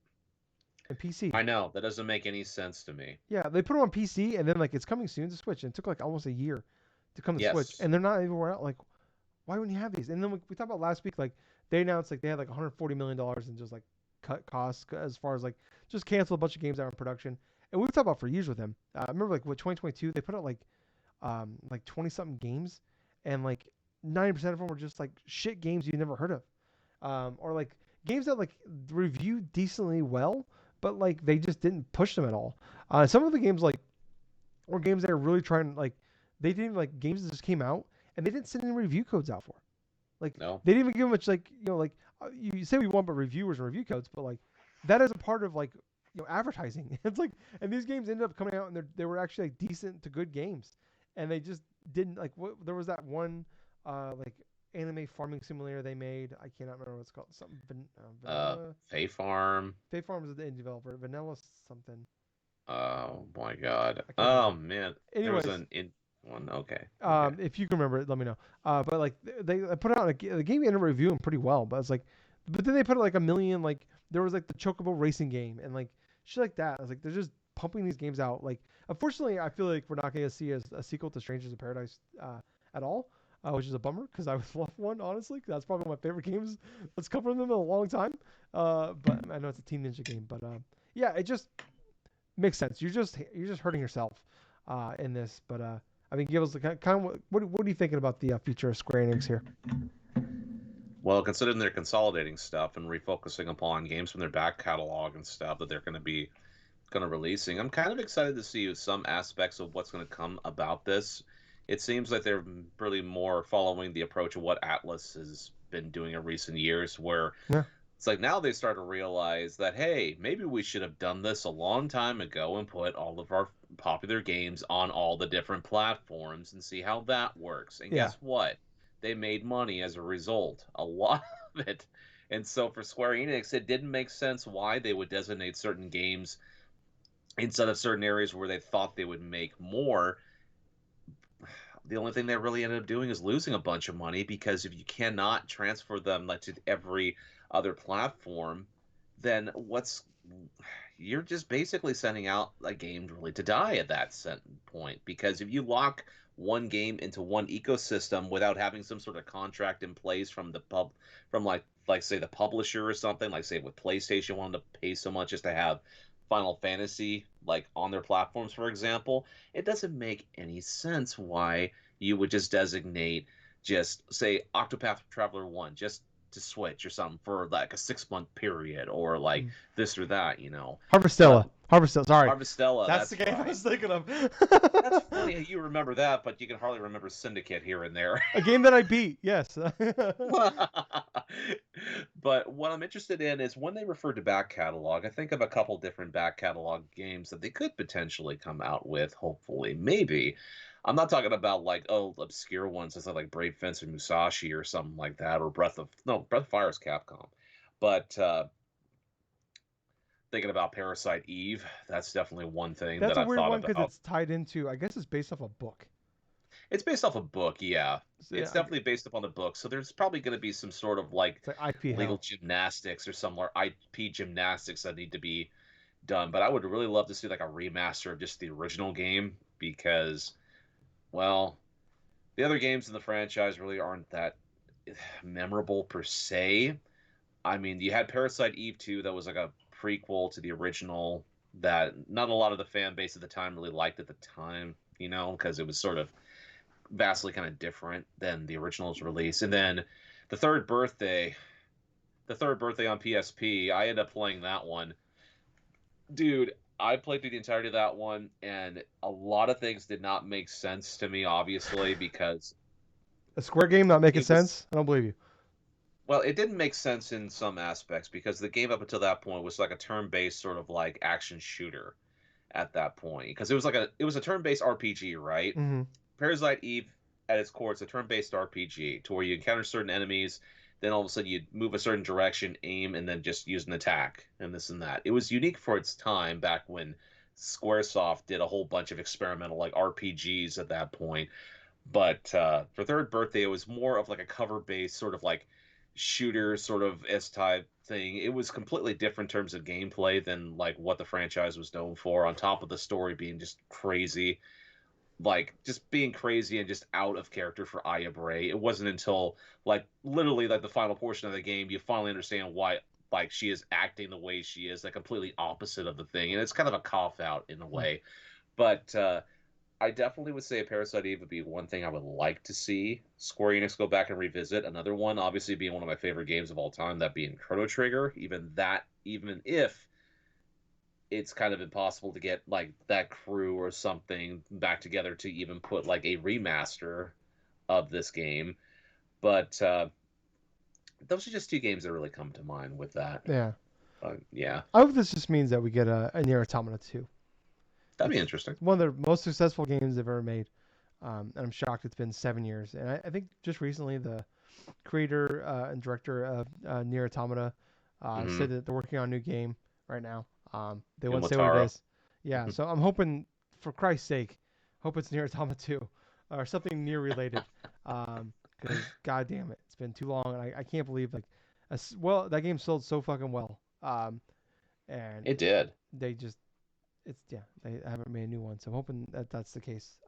and PC. I know, that doesn't make any sense to me. Yeah, they put them on PC and then like it's coming soon to Switch. And it took like almost a year to come to Switch, Yes. and they're not everywhere else. Like, why wouldn't you have these? And then we talked about last week, like they announced like they had like 140 million dollars in just like cut costs as far as like just cancel a bunch of games that are in production. And we've talked about for years with them. I remember like with 2022 they put out like 20 something games, and like 90% of them were just like shit games you never heard of, or like games that like reviewed decently well, but like they just didn't push them at all. Some of the games like were games that are really trying like they didn't like games that just came out and they didn't send any review codes out for. Like No. they didn't even give much like like you say we want but reviewers and review codes, but like that is a part of like advertising. It's like and these games ended up coming out and they were actually like decent to good games, and they just didn't like there was that one like anime farming simulator they made. I cannot remember what it's called. Something Vanilla. Fae Farm. Fae Farm is the indie developer. Vanilla something. Oh my God. I can't Oh remember. man. There was Anyways, an in one. Okay. Okay. if you can remember it, let me know. But like they put out the game ended up reviewing pretty well, but it's like, but then they put like a million like there was like the Chocobo racing game and like shit like that. I was like, they're just pumping these games out. Like, unfortunately, I feel like we're not going to see a sequel to Strangers in Paradise at all, which is a bummer because I would love one honestly. 'Cause that's probably one of my favorite games that's come from them in a long time. But I know it's a Team Ninja game, but yeah, it just makes sense. You're just hurting yourself in this, but I mean, give us the kind of what are you thinking about the future of Square Enix here? Well, considering they're consolidating stuff and refocusing upon games from their back catalog and stuff that they're going to releasing, I'm kind of excited to see some aspects of what's going to come about this. It seems like they're really more following the approach of what Atlas has been doing in recent years, where Yeah, it's like now they start to realize that, hey, maybe we should have done this a long time ago and put all of our popular games on all the different platforms and see how that works. And yeah, guess what? They made money as a result, a lot of it. And so for Square Enix, it didn't make sense why they would designate certain games instead of certain areas where they thought they would make more. The only thing they really ended up doing is losing a bunch of money, because if you cannot transfer them like to every other platform, then you're just basically sending out a game really to die at that point. Because if you lock one game into one ecosystem without having some sort of contract in place from from like say the publisher or something, like say with PlayStation wanted to pay so much just to have Final Fantasy like on their platforms, for example, it doesn't make any sense why you would just designate, just say Octopath Traveler 1 just to Switch or something for like a 6 month period, or like mm. this or that. But Harvestella. Harvestella. Sorry, Harvestella, that's that's the game I right. was thinking of. That's funny you remember that, but you can hardly remember Syndicate here and there. A game that I beat. Yes. But what I'm interested in is when they refer to back catalog, I think of a couple different back catalog games that they could potentially come out with, hopefully, maybe. I'm not talking about like obscure ones as like Brave Fencer Musashi or something like that, or Breath of Fire is Capcom. But thinking about Parasite Eve, that's definitely one thing That's that a I've weird thought one because about. it's tied into. I guess it's based off a book. It's based off a book, yeah. So, It's yeah, definitely based upon a book, so there's probably going to be some sort of like it's like IP legal hell. gymnastics or some IP gymnastics that need to be done. But I would really love to see like a remaster of just the original game, because, well, the other games in the franchise really aren't that memorable per se. I mean, you had Parasite Eve 2 that was like a prequel to the original that not a lot of the fan base at the time really liked at the time, because it was sort of vastly kind of different than the original's release. And then the third birthday, the third birthday on PSP, I ended up playing that one. Dude, I played through the entirety of that one, and a lot of things did not make sense to me, obviously, because A Square game not making it was, sense? I don't believe you. well, it didn't make sense in some aspects, because the game up until that point was like a turn-based sort of like action shooter at that point, because it was a turn-based RPG, right? Mm-hmm. Parasite Eve, at its core, it's a turn-based RPG to where you encounter certain enemies, then all of a sudden you'd move a certain direction, aim, and then just use an attack and this and that. It was unique for its time back when Squaresoft did a whole bunch of experimental like RPGs at that point. But for third birthday, it was more of like a cover based sort of like shooter sort of S type thing. It was completely different in terms of gameplay than like what the franchise was known for. On top of the story being just crazy, like just being crazy and just out of character for Aya Bray. It wasn't until like literally like the final portion of the game you finally understand why like she is acting the way she is, like completely opposite of the thing, and it's kind of a cop out in a way. But I definitely would say Parasite Eve would be one thing I would like to see Square Enix go back and revisit. Another one, obviously, being one of my favorite games of all time, that being Chrono Trigger. Even if it's kind of impossible to get like that crew or something back together to even put like a remaster of this game. But those are just two games that really come to mind with that. Yeah. Yeah, I hope this just means that we get a Nier Automata 2. that'd be It's interesting. one of the most successful games they've ever made. And I'm shocked it's been 7 years. And I think just recently the creator and director of Nier Automata Mm-hmm. said that they're working on a new game right now. They won't say what it Yomotaro. is. Yeah, so I'm hoping, for Christ's sake, hope it's Nier Automata 2 or something near related. Because God damn it, it's been too long, and I can't believe like, well, that game sold so fucking well. And It did. they just, it's yeah, they haven't made a new one, so I'm hoping that that's the case.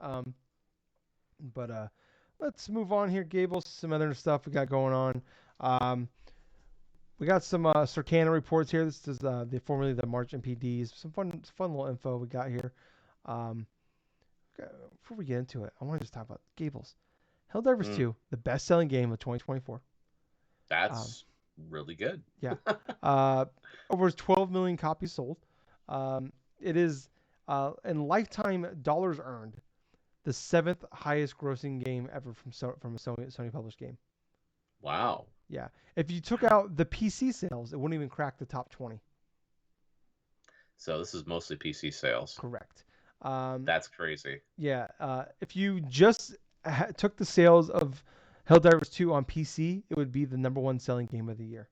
But let's move on here, Gables. Some other stuff we got going on. Um, we got some Circana reports here. This is formerly the March MPDs. Some fun little info we got here. Um, before we get into it, I want to just talk about Gables. Helldivers 2, the best-selling game of 2024. That's really good. Yeah. Over 12 million copies sold. It is, in lifetime dollars earned, the seventh highest grossing game ever from a Sony published game. Wow. Yeah. If you took out the PC sales, it wouldn't even crack the top 20. So this is mostly PC sales. Correct. That's crazy. Yeah. If you just took the sales of Helldivers 2 on PC, it would be the number one selling game of the year.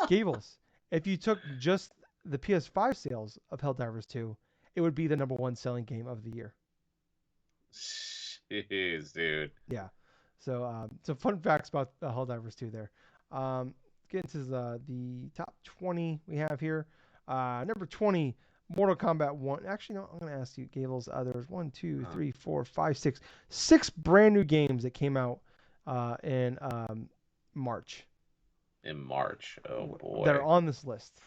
Gables, if you took just the PS5 sales of Helldivers 2, it would be the number one selling game of the year. Jeez, dude. Yeah. So some fun facts about Helldivers 2 there. Get into the top 20 we have here. Number 20, Mortal Kombat 1. Actually, no, I'm going to ask you, Gables. There's 1, 2, 3, 4, 5, 6. 6 brand new games that came out in March. In March. Oh, boy. That are on this list.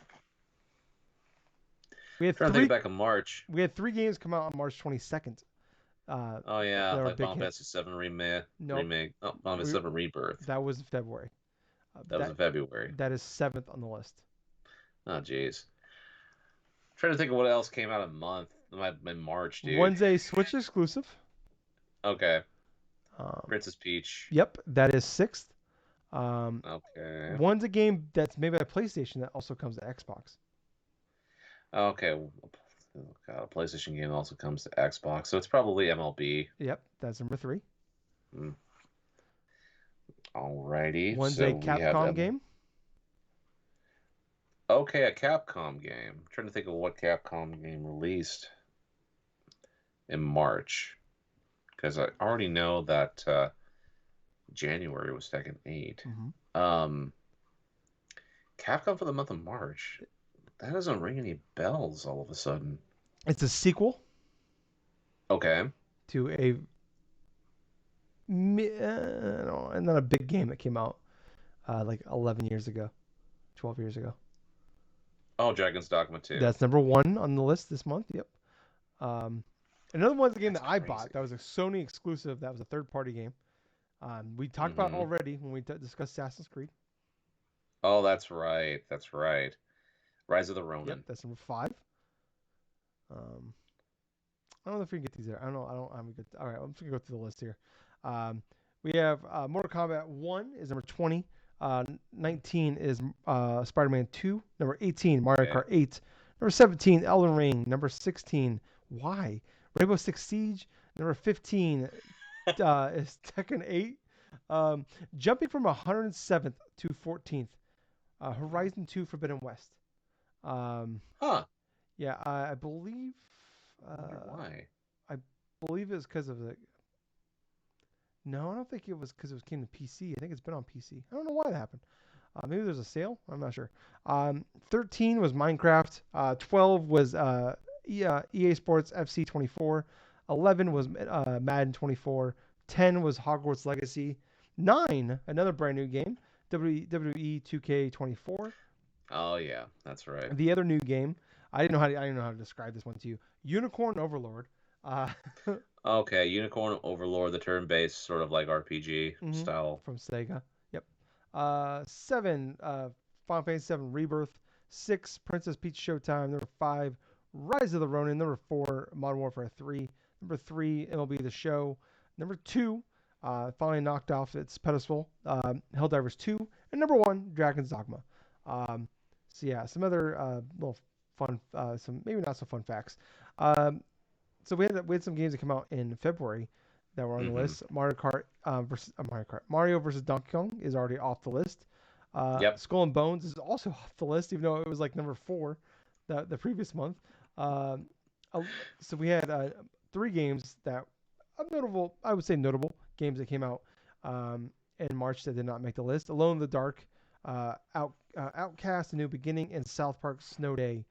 We had Trying to think back in March. We had 3 games come out on March 22nd. Oh, yeah. Like Final Fantasy 7 remake. Nope. Oh, Final Fantasy 7 Rebirth. That was February. That was in February. That is 7th on the list. Oh, jeez. Trying to think of what else came out in March, dude. One's a Switch exclusive. Okay. Princess Peach. Yep, that is 6th. Okay. One's a game that's made by PlayStation that also comes to Xbox. Okay. God, a PlayStation game also comes to Xbox, so it's probably MLB. Yep, that's number 3. Alrighty. One's a Capcom game. Okay, a Capcom game. I'm trying to think of what Capcom game released in March, because I already know that January was Tekken 8. Capcom for the month of March. That doesn't ring any bells all of a sudden. It's a sequel. Okay. To a not a big game that came out like 11 years ago, 12 years ago. Oh, Dragon's Dogma 2. That's number 1 on the list this month. Yep. Another one's a game that I bought. That was a Sony exclusive. That was a third-party game. We talked about it already when we discussed Assassin's Creed. Oh, that's right. That's right. Rise of the Ronin. Yep, that's number 5. I don't know if we can get these there. I don't know. I'm good. All right, I'm just gonna go through the list here. We have Mortal Kombat 1 is number 20. 19 is Spider-Man 2. Number 18, Mario Kart 8. Number 17, Elden Ring. Number 16, why? Rainbow Six Siege. Number 15 is Tekken 8. Jumping from 107th to 14th, Horizon 2 Forbidden West. Huh. Yeah, I believe. I wonder why. I believe it's because of the. No, I don't think it was because it came to PC. I think it's been on PC. I don't know why that happened. Maybe there's a sale. I'm not sure. 13 was Minecraft. 12 was EA Sports FC 24. 11 was Madden 24. 10 was Hogwarts Legacy. 9, another brand new game, WWE 2K24. Oh yeah, that's right. The other new game, I didn't know how to describe this one to you. Unicorn Overlord. Uh, Okay, Unicorn Overlord, the turn-based sort of like RPG mhm, style. from Sega. Yep. 7, Final Fantasy 7 Rebirth. 6, Princess Peach Showtime. Number 5, Rise of the Ronin. Number 4, Modern Warfare 3. Number 3, MLB The Show. Number 2, finally knocked off its pedestal, Helldivers 2. And number 1, Dragon's Dogma. So yeah, some other little fun, some maybe not so fun facts. Um, so we had some games that come out in February that were on the Mm-hmm. list. Mario versus Donkey Kong is already off the list. Yep. Skull and Bones is also off the list, even though it was like number 4 the previous month. Um, so we had 3 games that are notable, I would say notable games that came out in March that did not make the list. Alone in the Dark, Outcast: A New Beginning, and South Park: Snow Day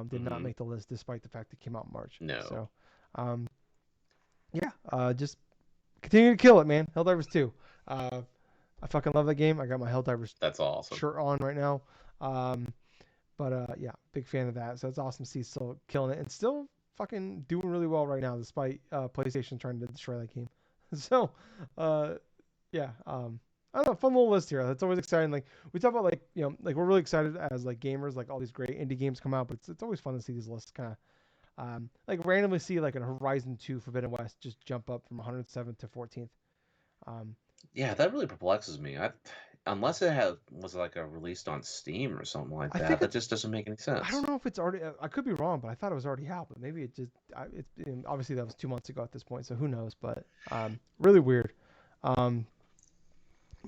did not Mm-hmm. make the list despite the fact it came out in March. No. So, um, yeah, just continue to kill it, man. Helldivers 2. I fucking love that game. I got my Helldivers That's awesome. shirt on right now. But yeah, big fan of that. So it's awesome to see still killing it and still fucking doing really well right now, despite PlayStation trying to destroy that game. So, yeah, I don't know, fun little list here. That's always exciting. Like we talk about, like like we're really excited as like gamers, like all these great indie games come out, but it's always fun to see these lists kind of like randomly see like an Horizon 2 Forbidden West just jump up from 107th to 14th. Um, Yeah, that really perplexes me. Unless was like a released on Steam or something like I that, think that it's just doesn't make any I don't sense. know if it's already. I could be wrong, but I thought it was already out. But maybe it just. It's obviously that was 2 months ago at this point, so who knows? But really weird. Um,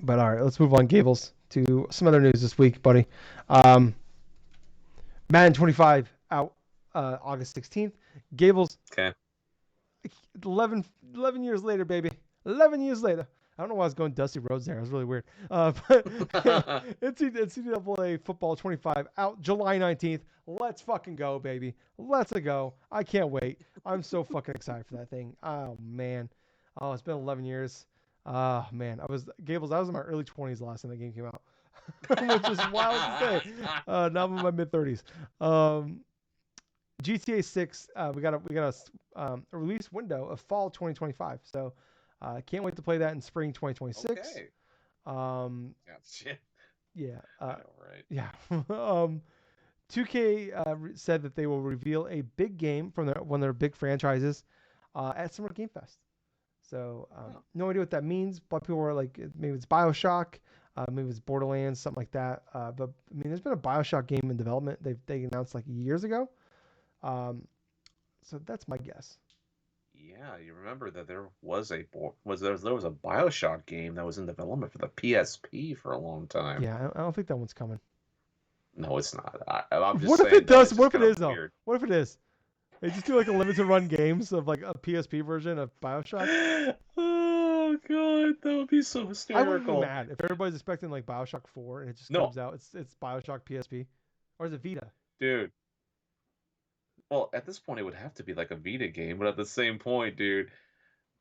but all right, let's move on, Gables, to some other news this week, buddy. Um, Madden 25 out August 16th. Gables, Okay. 11 years later, baby. 11 years later. I don't know why I was going Dusty Rhodes there. It was really weird. But NCAA Football 25 out July 19th. Let's fucking go, baby. Let's go. I can't wait. I'm so fucking excited for that thing. Oh, man. Oh, it's been 11 years. Oh, man. I was in my early 20s the last time the game came out, which is wild to say. Now I'm in my mid 30s. Um, GTA 6, we got a release window of fall 2025. So can't wait to play that in spring 2026. Okay. Um, Yeah, shit. yeah, I know, right? yeah. 2K said that they will reveal a big game from one of their big franchises at Summer Game Fest. So Oh. no idea what that means, but people were like, maybe it's Bioshock, maybe it's Borderlands, something like that. But I mean, there's been a Bioshock game in development. They announced like years ago. So that's my guess. Yeah, you remember that there was a BioShock game that was in development for the PSP for a long time. Yeah, I don't think that one's coming. No, it's not. I'm just What if it saying though, does? it's What just if it kind of is though? weird. What if it is? They just do like a limited run games of like a PSP version of Bioshock. Oh god, that would be so I wouldn't be hysterical. mad if everybody's expecting like Bioshock 4 and it just No, comes out. It's Bioshock PSP, or is it Vita? dude. Well, at this point, it would have to be like a Vita game, but at the same point, dude,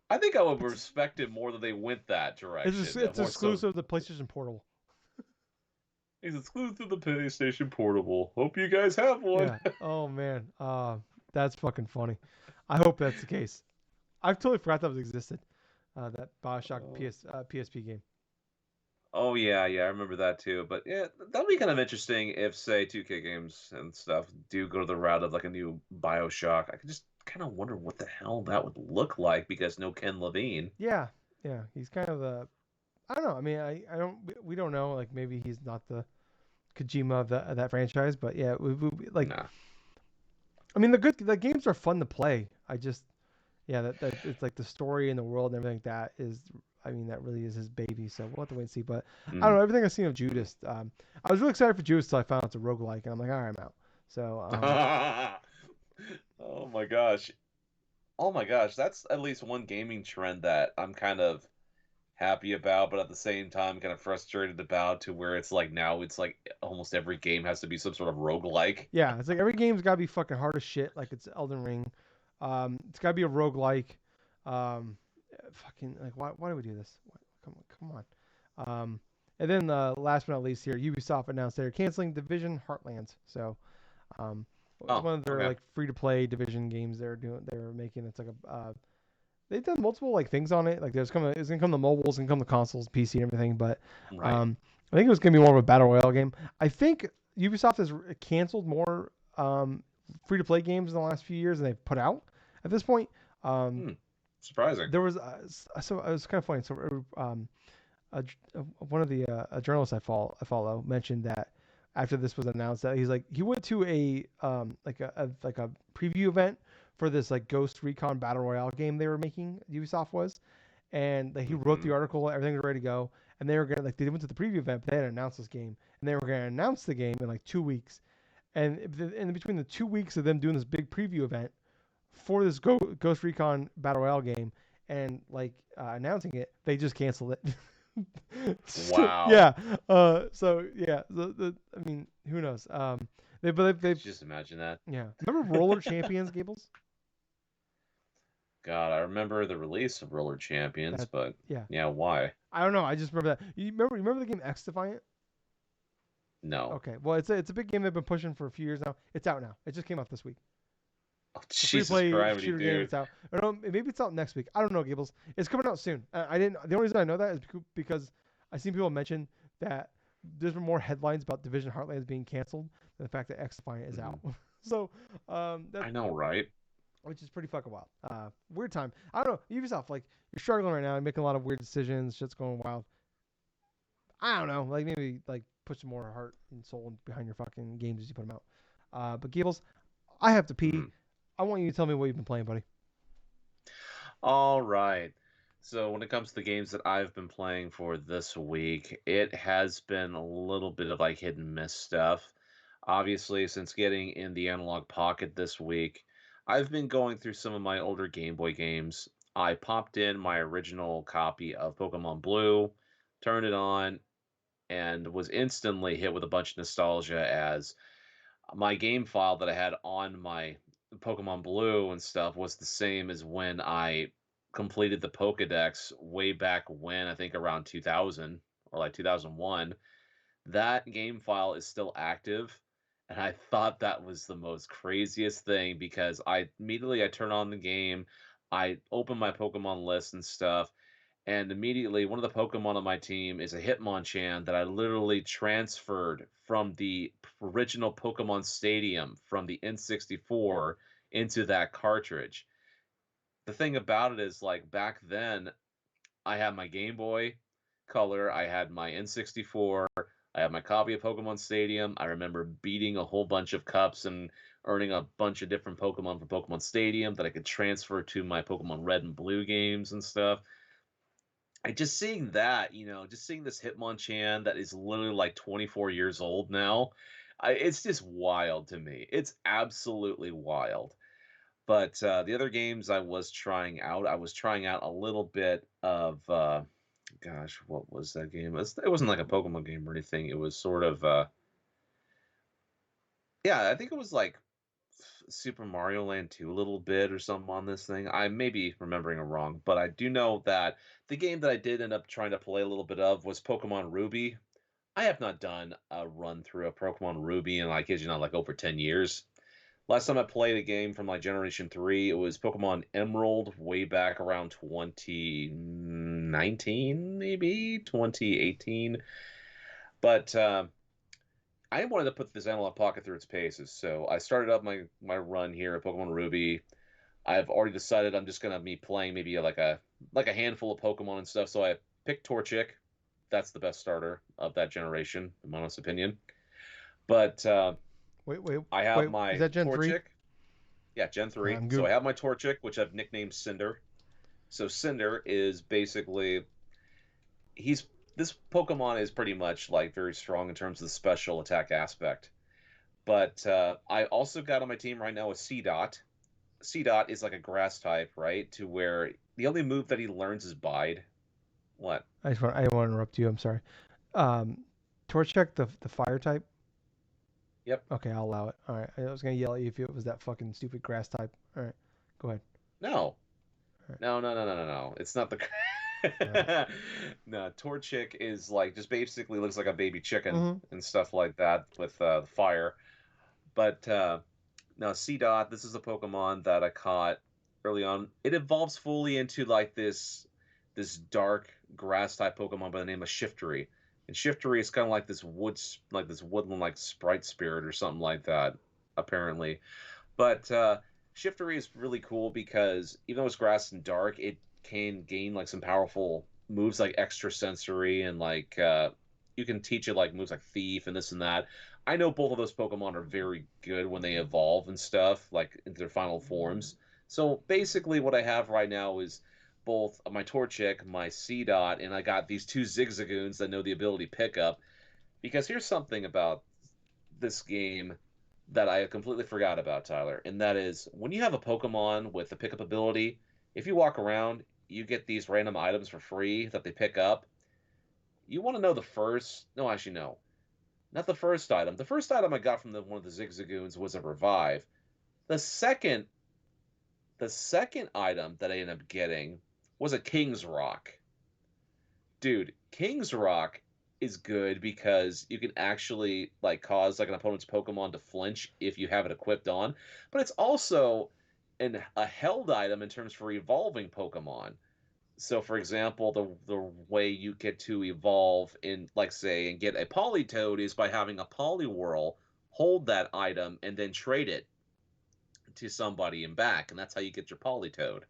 I think I would It's respect it more that they went that it's, direction. it's More so, exclusive to PlayStation Portal. it's exclusive to the PlayStation Portable. Hope you guys have one. Yeah. Oh man. That's fucking funny. I hope that's the case. I've totally forgot that was existed. That Bioshock PSP game. Oh yeah, yeah, I remember that too. But yeah, that'd be kind of interesting if, say, 2K games and stuff do go to the route of like a new BioShock. I could just kind of wonder what the hell that would look like because no Ken Levine. Yeah. Yeah. He's kind of the. I don't know. I mean, I don't. We don't know. Like maybe he's not the Kojima of that franchise, but yeah, like. Nah. I mean, the games are fun to play. I just, Yeah, that it's like the story and the world and everything like that is, I mean, that really is his baby. So we'll have to wait and see. But I don't Mm. know, everything I've seen of Judas, I was really excited for Judas until I found out it's a roguelike, and I'm like, all right, I'm out. So Oh my gosh. Oh my gosh, that's at least one gaming trend that I'm kind of happy about, but at the same time kind of frustrated about, to where it's like now it's like almost every game has to be some sort of roguelike. yeah, it's like every game's gotta be fucking hard as shit, like it's Elden Ring. It's gotta be a roguelike. Fucking like why do we do this? Come on. And then last but not least here, Ubisoft announced they're canceling Division Heartlands. So um, Oh, one of their okay. like free to play Division games they're making. It's like a they've done multiple like things on it. Like it's gonna come to mobiles, it's gonna come to consoles, PC, and everything. But Right. I think it was gonna be more of a battle royale game. I think Ubisoft has canceled more free to play games in the last few years than they've put out at this point. Um, Hmm. Surprising. there was so it was kind of funny. So a, one of the a journalist I follow mentioned that after this was announced that he's like he went to a like a preview event for this like Ghost Recon Battle Royale game they were making. Ubisoft was, and like, he wrote the Hmm. article, everything was ready to go, and they were gonna like they went to the preview event, but they had announced this game, and they were gonna announce the game in like 2 weeks, and in between the 2 weeks of them doing this big preview event for this Ghost Recon Battle Royale game and like announcing it, they just canceled it. Wow. Yeah. So yeah. I mean, who knows? They've Could you just imagine that? yeah. Remember Roller Champions, Gables? God, I remember the release of Roller Champions, That but yeah. yeah, why? I don't know. I just remember that. You remember the game X Defiant? No. Okay. Well, it's a big game they've been pushing for a few years now. It's out now. It just came out this week. Oh, It's a free to Jesus play Christ, shooter game. dude. It's out. Or no, maybe it's out next week. I don't know, Gables. It's coming out soon. I didn't. The only reason I know that is because I seen people mention that there's been more headlines about Division Heartlands being canceled than the fact that X Defiant is out. Mhm. So that I know, right? which is pretty fucking wild. Weird time. I don't know. Ubisoft, like you're struggling right now. You're making a lot of weird decisions. Shit's going wild. I don't know. Like maybe like put some more heart and soul behind your fucking games as you put them out. But Gables, I have to pee. Mhm. I want you to tell me what you've been playing, buddy. All right. So when it comes to the games that I've been playing for this week, it has been a little bit of like hit and miss stuff. Obviously, since getting in the analog pocket this week, I've been going through some of my older Game Boy games. I popped in my original copy of Pokemon Blue, turned it on, and was instantly hit with a bunch of nostalgia, as my game file that I had on my Pokemon Blue and stuff was the same as when I completed the Pokedex way back when, I think around 2000 or like 2001. That game file is still active, and I thought that was the most craziest thing, because I turn on the game, I open my Pokemon list and stuff, and immediately one of the Pokemon on my team is a Hitmonchan that I literally transferred from the original Pokemon Stadium from the N64 into that cartridge. The thing about it is, like, back then, I had my Game Boy Color, I had my N64, I had my copy of Pokemon Stadium. I remember beating a whole bunch of cups and earning a bunch of different Pokemon from Pokemon Stadium that I could transfer to my Pokemon Red and Blue games and stuff. I just seeing that, just seeing this Hitmonchan that is literally like 24 years old now, it's just wild to me. It's absolutely wild. But the other games I was trying out a little bit of, gosh, what was that game? It wasn't like a Pokemon game or anything. It was sort of, yeah, I think it was like Super Mario Land 2 a little bit or something on this thing. I may be remembering it wrong, but I do know that the game that I did end up trying to play a little bit of was Pokemon Ruby. I have not done a run through a Pokemon Ruby in, like, kid you not, like over 10 years. Last time I played a game from like Generation 3, it was Pokemon Emerald way back around 2019, maybe 2018. But I wanted to put this Analog Pocket through its paces, so I started up my run here at Pokemon Ruby. I've already decided I'm just gonna be playing maybe like a handful of Pokemon and stuff. So I picked Torchic. That's the best starter of that generation, in my honest opinion. But Wait, wait, I have wait. Is my that Gen 3? Torchic. Yeah, Gen 3. I'm So good. I have my Torchic, which I've nicknamed Cinder. So Cinder is basically he's this Pokemon is pretty much like very strong in terms of the special attack aspect. But I also got on my team right now with C Dot. C Dot is like a grass type, right? To where the only move that he learns is Bide. What? I didn't want to interrupt you. I'm sorry. Um, Torchic, the fire type. Yep. Okay, I'll allow it. All right. I was gonna yell at you if it was that fucking stupid grass type. All right, go ahead. No. All No, no, no, no, no, no. It's not the. right. All right. No, Torchic is like just basically looks like a baby chicken Mm-hmm. and stuff like that with fire. But no, C Dot. This is a Pokemon that I caught early on. It evolves fully into like this dark grass type Pokemon by the name of Shiftry. And Shiftry is kind of like this woodland like sprite spirit or something like that, apparently. But Shiftry is really cool because even though it's grass and dark, it can gain like some powerful moves like extra sensory and like you can teach it like moves like Thief and this and that. I know both of those Pokemon are very good when they evolve and stuff, like into their final forms. So basically, what I have right now is both my Torchic, my C Dot, and I got these two Zigzagoons that know the ability Pickup. Because here's something about this game that I completely forgot about, Tyler, and that is when you have a Pokemon with a pickup ability, if you walk around, you get these random items for free that they pick up. You want to know the first? No, actually, no, not the first item. The first item I got from one of the Zigzagoons was a revive. The second, the second item that I ended up getting was a King's Rock. Dude, King's Rock is good because you can actually like cause like an opponent's Pokemon to flinch if you have it equipped on, but it's also a held item in terms for evolving Pokemon. So, for example, the way you get to evolve in, like, say, and get a Politoed is by having a Poliwhirl hold that item and then trade it to somebody and back, and that's how you get your Politoed.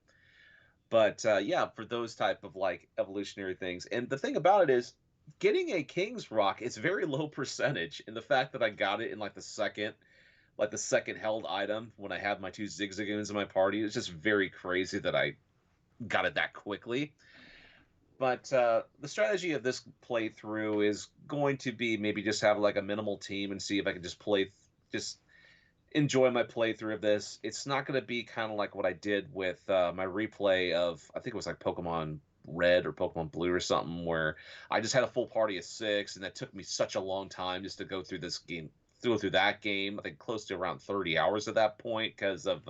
But yeah, for those type of like evolutionary things, and the thing about it is, getting a King's Rock is very low percentage, and the fact that I got it in like the second held item when I had my two Zigzagoons in my party, it's just very crazy that I got it that quickly. But the strategy of this playthrough is going to be maybe just have like a minimal team and see if I can just just enjoy my playthrough of this. It's not going to be kind of like what I did with my replay of, I think it was like Pokemon Red or Pokemon Blue or something, where I just had a full party of 6, and that took me such a long time just to go through this game, through that game. I think close to around 30 hours at that point because of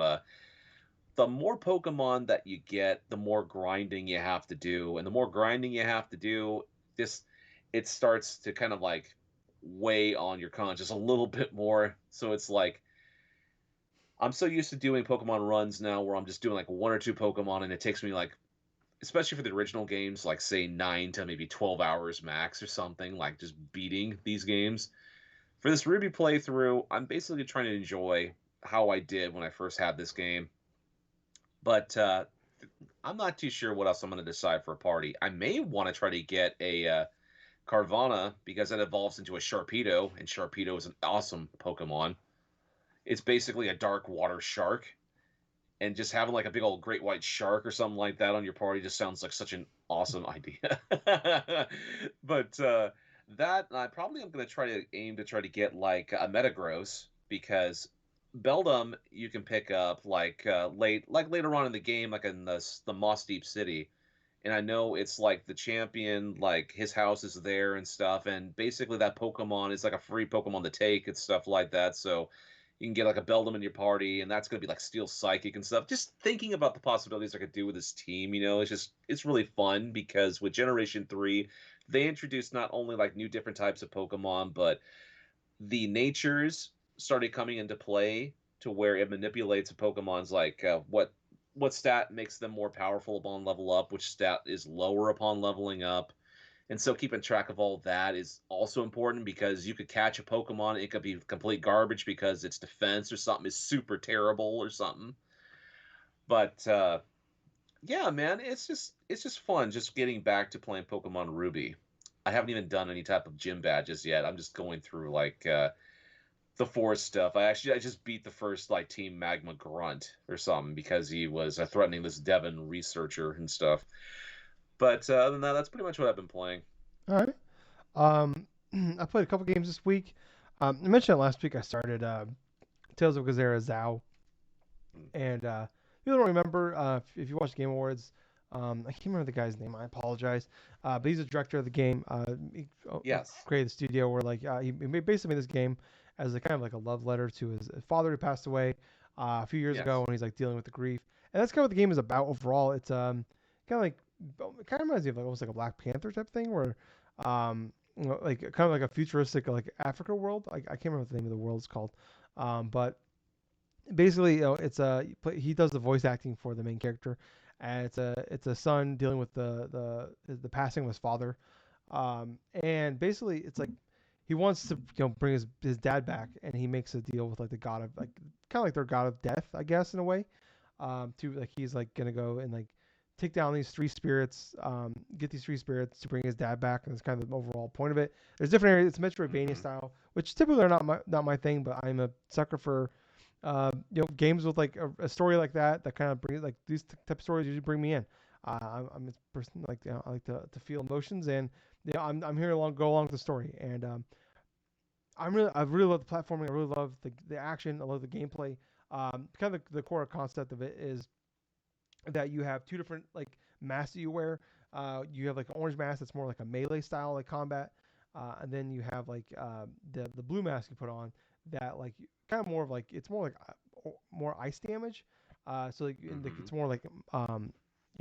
the more Pokemon that you get, the more grinding you have to do, and the more grinding you have to do, this it starts to kind of like weigh on your conscience a little bit more. So it's like I'm so used to doing Pokemon runs now where I'm just doing like one or two Pokemon and it takes me like, especially for the original games, like say 9 to maybe 12 hours max or something, like just beating these games. For this Ruby playthrough, I'm basically trying to enjoy how I did when I first had this game. But I'm not too sure what else I'm going to decide for a party. I may want to try to get a Carvana because it evolves into a Sharpedo, and Sharpedo is an awesome Pokemon. It's basically a dark water shark, and just having like a big old great white shark or something like that on your party just sounds like such an awesome idea. But that I probably am going to try to aim to try to get like a Metagross because Beldum you can pick up like later on in the game, like in the Moss Deep City. And I know it's like the champion, like his house is there and stuff. And basically, that Pokemon is like a free Pokemon to take and stuff like that. So you can get like a Beldum in your party, and that's going to be like Steel Psychic and stuff. Just thinking about the possibilities I could do with this team, it's really fun because with Generation 3, they introduced not only like new different types of Pokemon, but the natures started coming into play to where it manipulates a Pokemon's like what stat makes them more powerful upon level up, which stat is lower upon leveling up. And so keeping track of all that is also important because you could catch a Pokemon, it could be complete garbage because its defense or something is super terrible or something. But yeah, man, it's just fun just getting back to playing Pokemon Ruby. I haven't even done any type of gym badges yet. I'm just going through like the forest stuff. I just beat the first like Team Magma Grunt or something because he was threatening this Devon researcher and stuff. But other than that, that's pretty much what I've been playing. All right. Um, I played a couple games this week. I mentioned it last week. I started Tales of Kanzeria Zau, and if you don't remember, if you watch Game Awards, I can't remember the guy's name. I apologize. But he's the director of the game. He Yes. created the studio where like basically made this game as a kind of like a love letter to his father who passed away a few years ago, Yes. when he's like dealing with the grief. And that's kind of what the game is about overall. It's kind of like it kind of reminds me of like almost like a Black Panther type thing where like kind of like a futuristic like Africa world. I can't remember what the name of the world is called. But basically, it's he does the voice acting for the main character, and it's a son dealing with the passing of his father, and basically it's like he wants to bring his dad back, and he makes a deal with like the god of like kind of like their god of death, I guess, in a way, to like he's like gonna go and like take down these three spirits, get these three spirits to bring his dad back, and that's kind of the overall point of it. There's different areas. It's Metroidvania style, which typically are not my thing, but I'm a sucker for games with like a story like that kind of bring like these type of stories usually bring me in. I'm a person like I like to feel emotions, and I'm here to go along with the story, and I really love the platforming. I really love the action. I love the gameplay. Kind of the core concept of it is that you have two different like masks that you wear. You have like an orange mask that's more like a melee style like combat, and then you have like the blue mask you put on that like kind of more of like it's more like more ice damage. So like, Mm-hmm. it's more like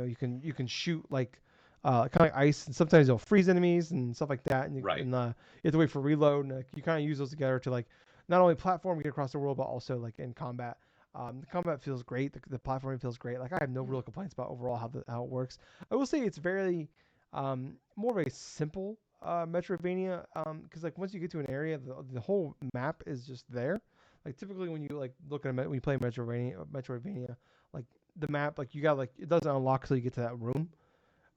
you can shoot like kind of like ice, and sometimes you'll freeze enemies and stuff like that, and Right. you have to wait for reload, and you kind of use those together to like not only platform get across the world, but also like in combat. The combat feels great. The platforming feels great. Like I have no real complaints about overall how it works. I will say it's very more of a simple Metroidvania, because like once you get to an area, the whole map is just there. Like typically when you like look at when you play Metroidvania, like the map, like you got like it doesn't unlock till you get to that room.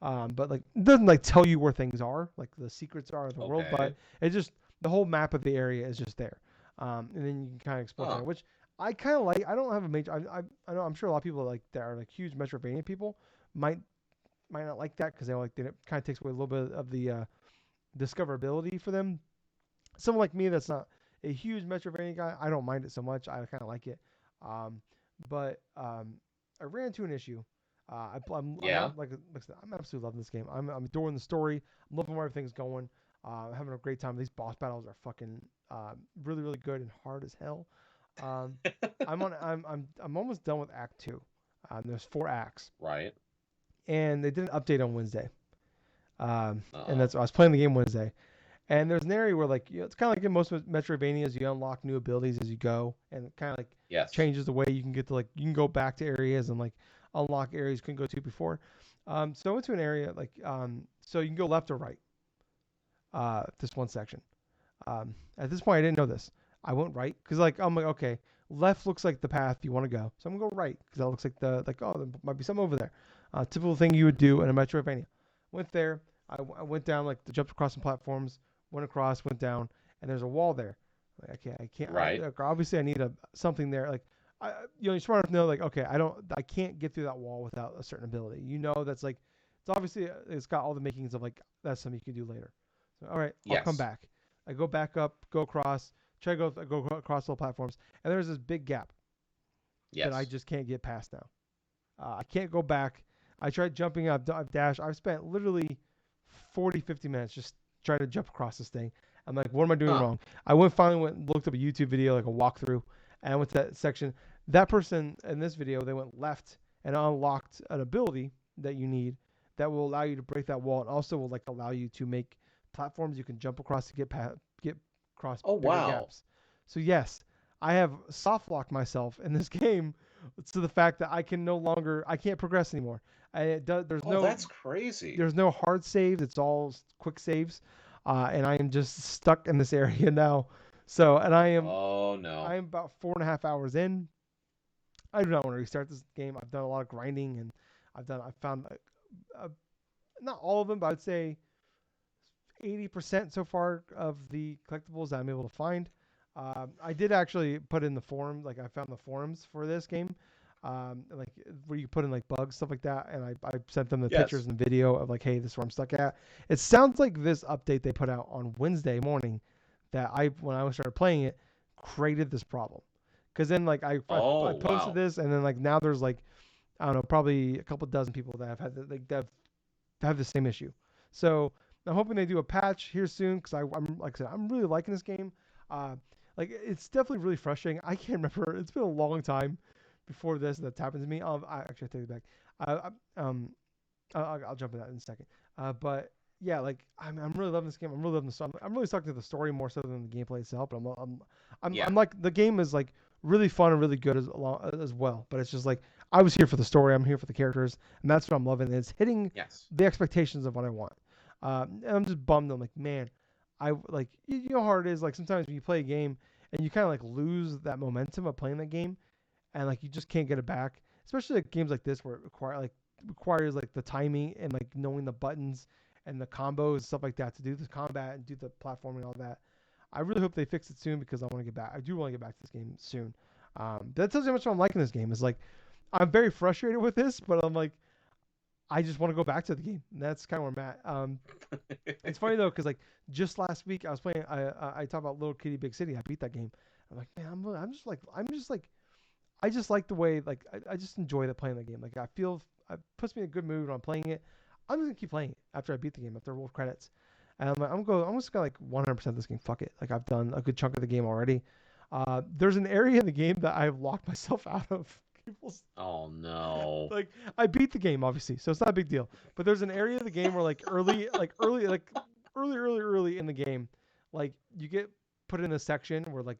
But like it doesn't like tell you where things are, like the secrets are of the world, but Okay. it just the whole map of the area is just there. And then you can kind of explore from Huh. there, which I kind of like. I don't have a major. I know I'm sure a lot of people like that are like huge Metroidvania people might might not like that because they like it kind of takes away a little bit of the discoverability for them. Someone like me that's not a huge Metroidvania guy, I don't mind it so much. I kind of like it. Um, but I ran into an issue. Yeah. I said, I'm absolutely loving this game. I'm adoring the story. I'm loving where everything's going. Having a great time. These boss battles are fucking really really good and hard as hell. Um, I'm almost done with Act Two. There's four acts, Right. and they did an update on Wednesday. And Uh-huh. that's I was playing the game Wednesday, and there's an area where like it's kind of like in most Metroidvanias, you unlock new abilities as you go, and it kind of like Yes. changes the way you can get to like you can go back to areas and like unlock areas you couldn't go to before. So I went to an area like so you can go left or right. This one section. At this point, I didn't know this. I went right because like I'm like okay, left looks like the path you want to go, so I'm gonna go right because that looks like the like oh there might be something over there. Typical thing you would do in a Metroidvania. Went there. I went down like jumped across some platforms, went across, went down, and there's a wall there. Like, okay, I can't. Right. Like, obviously, I need something there. Like, you're smart enough to know like okay, I can't get through that wall without a certain ability. You know that's like it's obviously it's got all the makings of like that's something you can do later. So all right, I'll come Yes. back. I go back up, go across, try to go across all platforms, and there's this big gap that I Yes. just can't get past now. I can't go back. I tried jumping up, I've dashed. I've spent literally 40, 50 minutes just trying to jump across this thing. I'm like, what am I doing Huh. wrong? Finally went and looked up a YouTube video, like a walkthrough, and I went to that section. That person in this video, they went left and unlocked an ability that you need that will allow you to break that wall and also will like allow you to make platforms you can jump across to get across Oh bigger wow. gaps. So yes, I have soft locked myself in this game to the fact that I can't progress anymore. And it does, Oh, that's crazy. there's no hard saves. It's all quick saves, and I am just stuck in this area now. So, and Oh I no. am about 4.5 hours in. I do not want to restart this game. I've done a lot of grinding, and I've found not all of them, but I'd say 80% so far of the collectibles that I'm able to find. I did actually put in the forum, like I found the forums for this game, like where you put in like bugs, stuff like that, and I sent them the pictures Yes. and video of like, hey, this is where I'm stuck at. It sounds like this update they put out on Wednesday morning that when I started playing it, created this problem. Because then like I Oh, posted wow. this, and then like now there's like I don't know, probably a couple dozen people that have had that have the same issue. So I'm hoping they do a patch here soon because I'm like I said, I'm really liking this game. Uh, like it's definitely really frustrating. I can't remember. It's been a long time before that's happened to me. Actually I take it back. Um, I'll jump in that in a second. But yeah, like I'm really loving this game. I'm really loving the story. I'm really stuck to the story more so than the gameplay itself. But Yeah. I'm like the game is like really fun and really good as well. But it's just like I was here for the story. I'm here for the characters, and that's what I'm loving. And it's hitting Yes. the expectations of what I want. And I'm just bummed. I'm like, man, I like you know how hard it is. Like sometimes when you play a game and you kind of like lose that momentum of playing that game, and like you just can't get it back. Especially like games like this where it requires like the timing and like knowing the buttons and the combos and stuff like that to do the combat and do the platforming and all that. I really hope they fix it soon because I want to get back. I do want to get back to this game soon. That tells you how much I'm liking this game. It's like I'm very frustrated with this, but I'm like I just want to go back to the game. And that's kind of where I'm at. It's funny though because like just last week I was playing. I talked about Little Kitty Big City. I beat that game. I'm like man, I'm just like I just like the way like I just enjoy the playing the game. Like I feel it puts me in a good mood when I'm playing it. I'm just gonna keep playing it after I beat the game after roll credits. And I'm like I'm just gonna like 100% this game. Fuck it. Like I've done a good chunk of the game already. There's an area in the game that I've locked myself out of. Oh, no. Like I beat the game obviously, so it's not a big deal. But there's an area of the game where like early in the game, like you get put in a section where like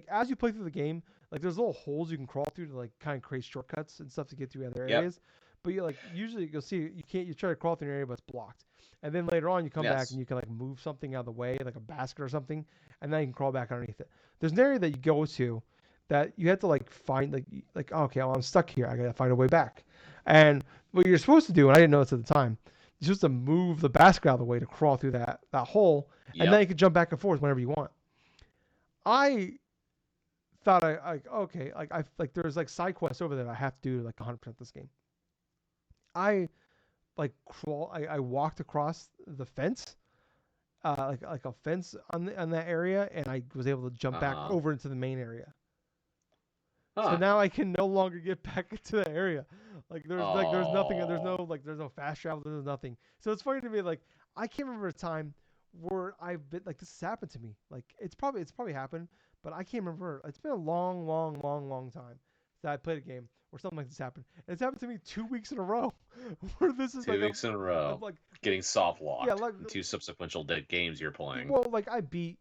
as you play through the game, like there's little holes you can crawl through to like kind of create shortcuts and stuff to get through other Yep. areas. But you like usually you'll see you try to crawl through an area but it's blocked. And then later on you come back and Yes. you can like move something out of the way, like a basket or something, and then you can crawl back underneath it. There's an area that you go to that you have to like find like oh, okay, well, I'm stuck here. I gotta find a way back. And what you're supposed to do, and I didn't know this at the time, you're supposed to move the basket out of the way to crawl through that hole, and then Yep. you can jump back and forth whenever you want. I thought I like okay like there's like side quests over there I have to do like 100% this game. I I walked across the fence like a fence on that area and I was able to jump back Uh-huh. over into the main area. So Huh. now I can no longer get back into the area. There's nothing Oh. there's no fast travel, there's nothing. So it's funny to me like I can't remember a time where I've been like this has happened to me. Like it's probably happened, but I can't remember. It's been a long time that I played a game where something like this happened. And it's happened to me 2 weeks in a row where this is Two like weeks in a I'm row. like Getting soft yeah, locked like in two subsequent games you're playing. well, like I beat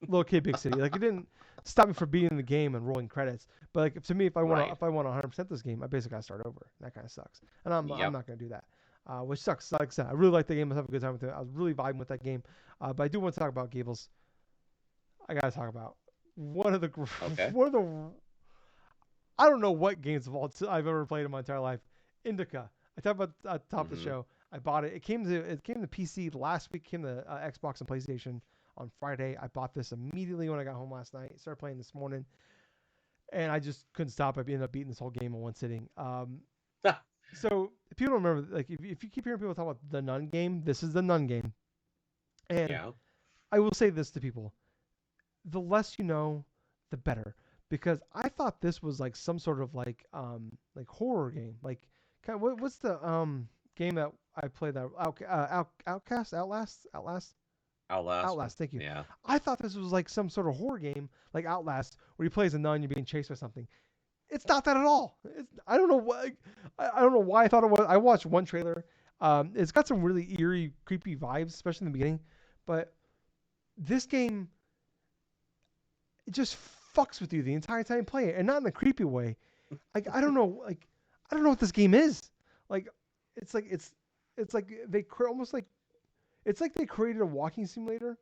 Little Kid Big City. Like it didn't stop me from beating the game and rolling credits. But like to me, Right. if I want 100% this game, I basically gotta start over. That kind of sucks, and I'm Yep. not gonna do that. Which sucks. Like I said, I really like the game. I was having a good time with it. I was really vibing with that game. But I do want to talk about Gables. I gotta talk about one of the Okay. one of the I don't know what games of all I've ever played in my entire life. Indika. I talked about top of the Mm-hmm. show. I bought it. It came to PC last week. Came to Xbox and PlayStation on Friday. I bought this immediately when I got home last night. Started playing this morning, and I just couldn't stop. I ended up beating this whole game in one sitting. So people remember, like, if you keep hearing people talk about the Nun game, this is the Nun game. And Yeah. I will say this to people: the less you know, the better. Because I thought this was like some sort of like horror game. Like, kind of, what's the game that I played that Outcast, Outlast. Outlast. Thank you. Yeah. I thought this was like some sort of horror game, like Outlast, where you play as a nun, you're being chased by something. It's not that at all. I don't know why. I don't know why I thought it was. I watched one trailer. It's got some really eerie, creepy vibes, especially in the beginning. But this game, it just fucks with you the entire time you play it, and not in a creepy way. Like I don't know. Like I don't know what this game is. Like it's like it's like almost like it's like they created a walking simulator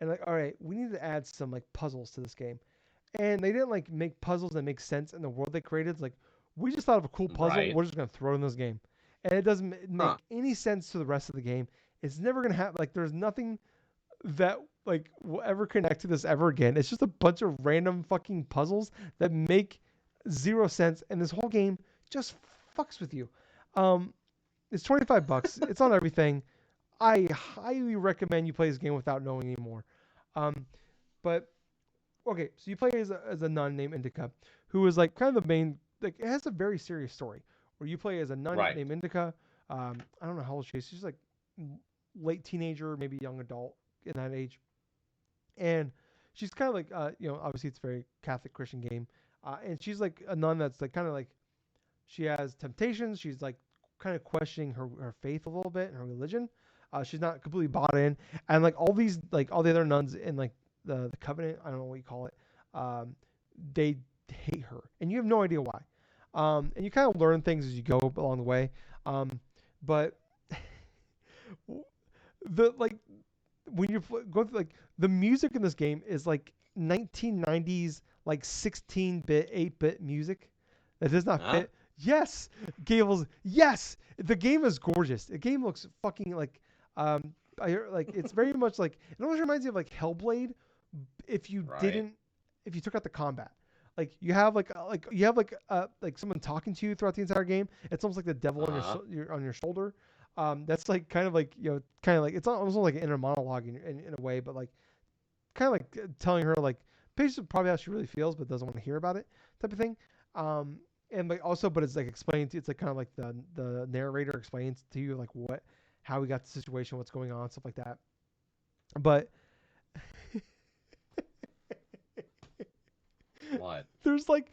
and like all right, we need to add some like puzzles to this game, and they didn't like make puzzles that make sense in the world they created. It's like we just thought of a cool puzzle, Right. we're just gonna throw it in this game, and it doesn't make Huh. any sense to the rest of the game. It's never gonna have like there's nothing. that like will ever connect to this ever again. It's just a bunch of random fucking puzzles that make zero sense, and this whole game just fucks with you. Um, it's $25. It's on everything. I highly recommend you play this game without knowing anymore. Um, but okay, so you play as a nun named Indika, who is like kind of the main. Like it has a very serious story where you play as a nun Right. named Indika. I don't know how old she is. She's like late teenager, maybe young adult in that age, and she's kind of like obviously it's a very Catholic Christian game, and she's like a nun that's like kind of like she has temptations. She's like kind of questioning her faith a little bit and her religion. She's not completely bought in, and like all these like all the other nuns in like the covenant, I don't know what you call it, um, they hate her, and you have no idea why. And you kind of learn things as you go along the way. But the like when you go through like the music in this game is like 1990s like 16-bit 8-bit music that does not Huh? fit. Yes, Gables. Yes, the game is gorgeous. The game looks fucking like I like it's very much like it almost reminds me of like Hellblade if you Right. didn't if you took out the combat. Like you have you have like someone talking to you throughout the entire game. It's almost like the devil on Uh-huh. on your shoulder. That's like kind of like kind of like it's almost like an inner monologue in a way, but like kind of like telling her like basically probably how she really feels, but doesn't want to hear about it type of thing. Um, and like also, but it's like explained. It's like kind of like the narrator explains to you like what how we got the situation, what's going on, stuff like that. But What? there's like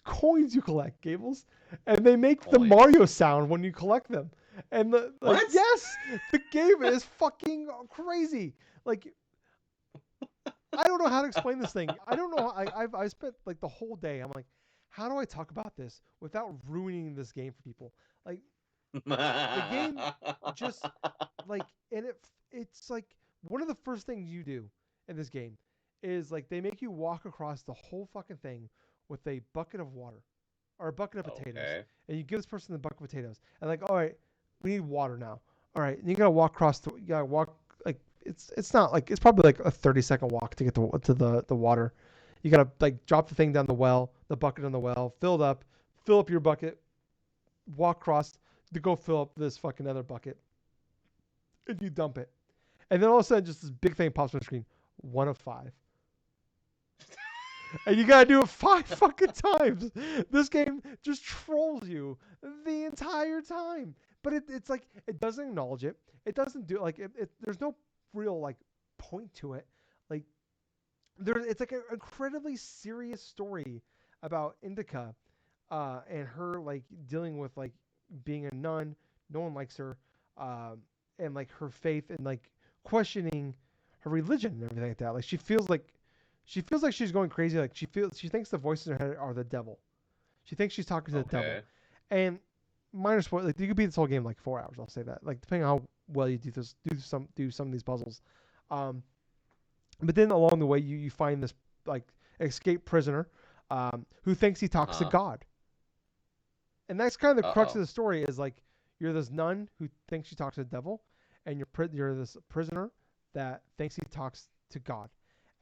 coins you collect, Gables, and they make the Coins? Mario sound when you collect them. And the like, What? yes, the game is fucking crazy. Like, I don't know how to explain this thing. I don't know. I spent like the whole day. I'm like, how do I talk about this without ruining this game for people? Like, the game just like, and it's like one of the first things you do in this game is like they make you walk across the whole fucking thing with a bucket of water or a bucket of potatoes, Okay. and you give this person the bucket of potatoes, and like, all right, we need water now. All right, and you gotta walk across the, you gotta walk like it's not like it's probably like a 30-second walk to get to the water. You gotta like drop the thing down the well, the bucket on the well, fill up your bucket, walk across to go fill up this fucking other bucket, and you dump it, and then all of a sudden just this big thing pops on the screen, 1 of 5. And you gotta do it 5 fucking times. This game just trolls you the entire time. But it's like it doesn't acknowledge it. It doesn't do like there's no real like point to it. Like it's like an incredibly serious story about Indika, and her like dealing with like being a nun. No one likes her, and like her faith and like questioning her religion and everything like that. Like she feels like she's going crazy. Like she thinks the voices in her head are the devil. She thinks she's talking to the devil. Okay. And minor spoiler, like you could beat this whole game in like 4 hours. I'll say that. Like depending on how well you do some of these puzzles. Um, but then along the way, you find this like escaped prisoner, who thinks he talks to Uh-huh. God. And that's kind of the crux Uh-oh. of the story. Is like you're this nun who thinks she talks to the devil, and you're this prisoner that thinks he talks to God.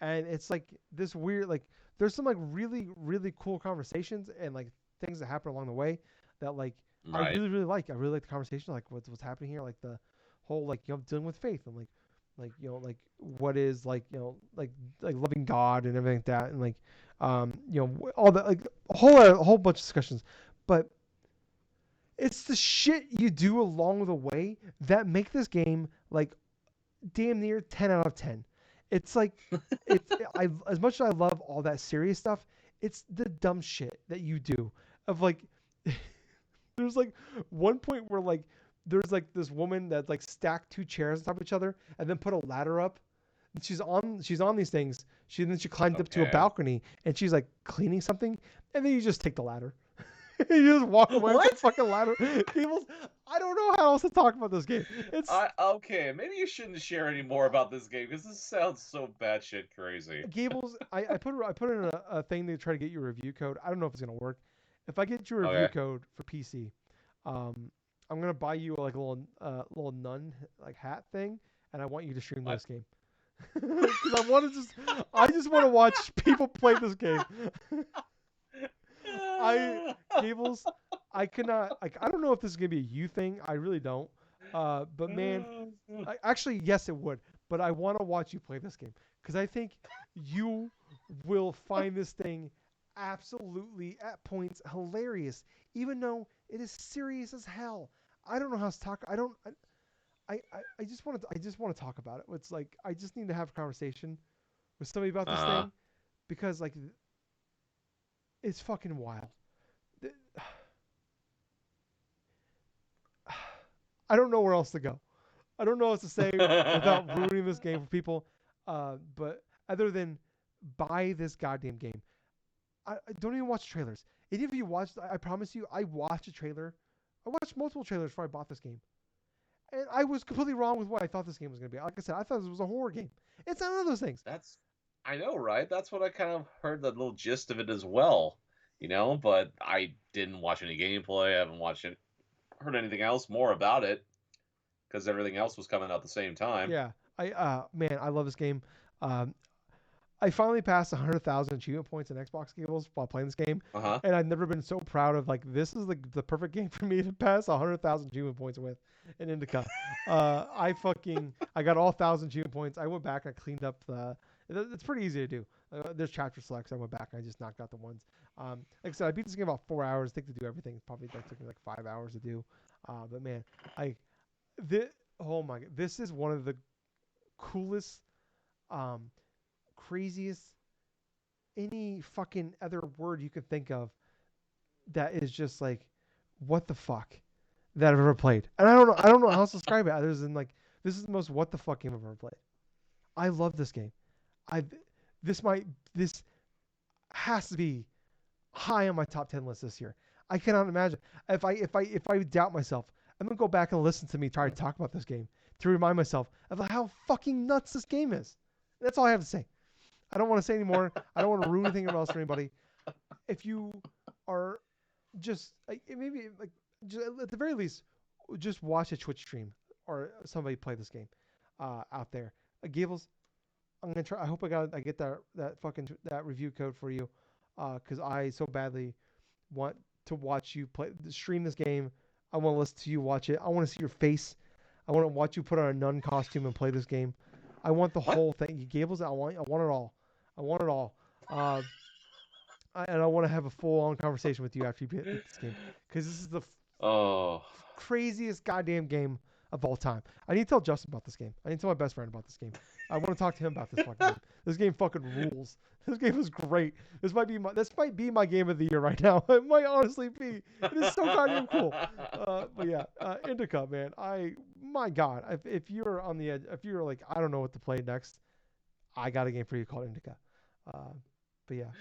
And it's like this weird like there's some like really cool conversations and like things that happen along the way that like I Right. really like. I really like the conversation, like what's happening here, like the whole like dealing with faith and like like what is like like loving God and everything like that, and like all that, like a whole bunch of discussions. But it's the shit you do along the way that make this game like damn near 10 out of 10. It's like it's I as much as I love all that serious stuff, it's the dumb shit that you do of like there's like one point where like there's like this woman that like stacked 2 chairs on top of each other and then put a ladder up. And she's on these things. She climbed up to a Okay. balcony and she's like cleaning something, and then you just take the ladder. You just walk away with the What? fucking ladder. People, I don't know how else to talk about this game. It's I okay, maybe you shouldn't share any more about this game because this sounds so batshit crazy. Gables. I put in a thing to try to get you a review code. I don't know if it's gonna work. If I get you a review Okay. code for PC, I'm gonna buy you like a little nun like hat thing, and I want you to stream What? this game. Because I just want to watch people play this game. Gables, I cannot, like, I don't know if this is gonna be a you thing. I really don't. But man, actually, yes, it would. But I want to watch you play this game because I think you will find this thing absolutely at points hilarious, even though it is serious as hell. I don't know how to talk. I don't. I just want to talk about it. It's like I just need to have a conversation with somebody about this thing because like it's fucking wild. I don't know where else to go. I don't know what to say without ruining this game for people. But other than buy this goddamn game, I don't even watch trailers. And if you watched, I promise you, I watched a trailer. I watched multiple trailers before I bought this game. And I was completely wrong with what I thought this game was going to be. Like I said, I thought this was a horror game. It's none of those things. I know, right? That's what I kind of heard the little gist of it as well, but I didn't watch any gameplay. I haven't heard anything else more about it because everything else was coming out at the same time. Yeah. Man, I love this game. I finally passed 100,000 achievement points in Xbox Gables while playing this game. And I've never been so proud of, like, this is the perfect game for me to pass 100,000 achievement points with in Indika. I got all 1,000 achievement points. I went back and I cleaned up it's pretty easy to do. There's chapter selects. I went back and I just knocked out the ones. Like I said, I beat this game about 4 hours. I think to do everything. Probably took me like 5 hours to do. But man, oh my God, this is one of the coolest, craziest, any fucking other word you could think of that is just like, what the fuck that I've ever played. And I don't know how else to describe it other than like, this is the most what the fuck game I've ever played. I love this game. This has to be high on my top 10 list this year. I cannot imagine if I doubt myself, I'm gonna go back and listen to me try to talk about this game to remind myself of how fucking nuts this game is. That's all I have to say. I don't want to say anymore. I don't want to ruin anything else for anybody. If you are just maybe just, at the very least, just watch a Twitch stream or somebody play this game out there. Gables, I'm gonna try. I hope I get that review code for you because I so badly want to watch you stream this game. I want to listen to you watch it. I want to see your face. I want to watch you put on a nun costume and play this game. I want the whole thing. Gables, I want it all. I want it all. And I want to have a full-on conversation with you after you beat this game because this is the craziest goddamn game of all time. I need to tell Justin about this game. I need to tell my best friend about this game. I want to talk to him about this fucking game. This game fucking rules. This game is great. This might be my game of the year right now. It might honestly be. It is so goddamn cool. But yeah, Indika, man. My God, if you're on the edge, if you're like, I don't know what to play next, I got a game for you called Indika. But yeah,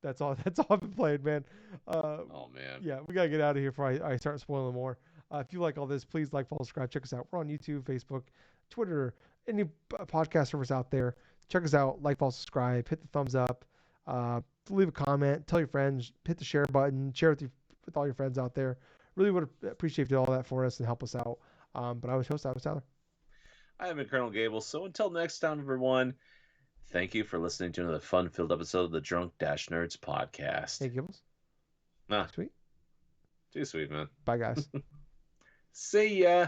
that's all I've been playing, man. Oh man. Yeah, we gotta get out of here before I start spoiling more. If you like all this, please like, follow, subscribe, check us out. We're on YouTube, Facebook, Twitter, any podcast servers out there. Check us out. Like, follow, subscribe, hit the thumbs up, leave a comment, tell your friends, hit the share button, share with all your friends out there. Really would appreciate if you did all that for us and help us out. But I was Tyler. I am Colonel Gables. So until next time, everyone, thank you for listening to another fun-filled episode of the Drunk-Nerds podcast. Hey, Gables. Sweet. Too sweet, man. Bye, guys. See ya.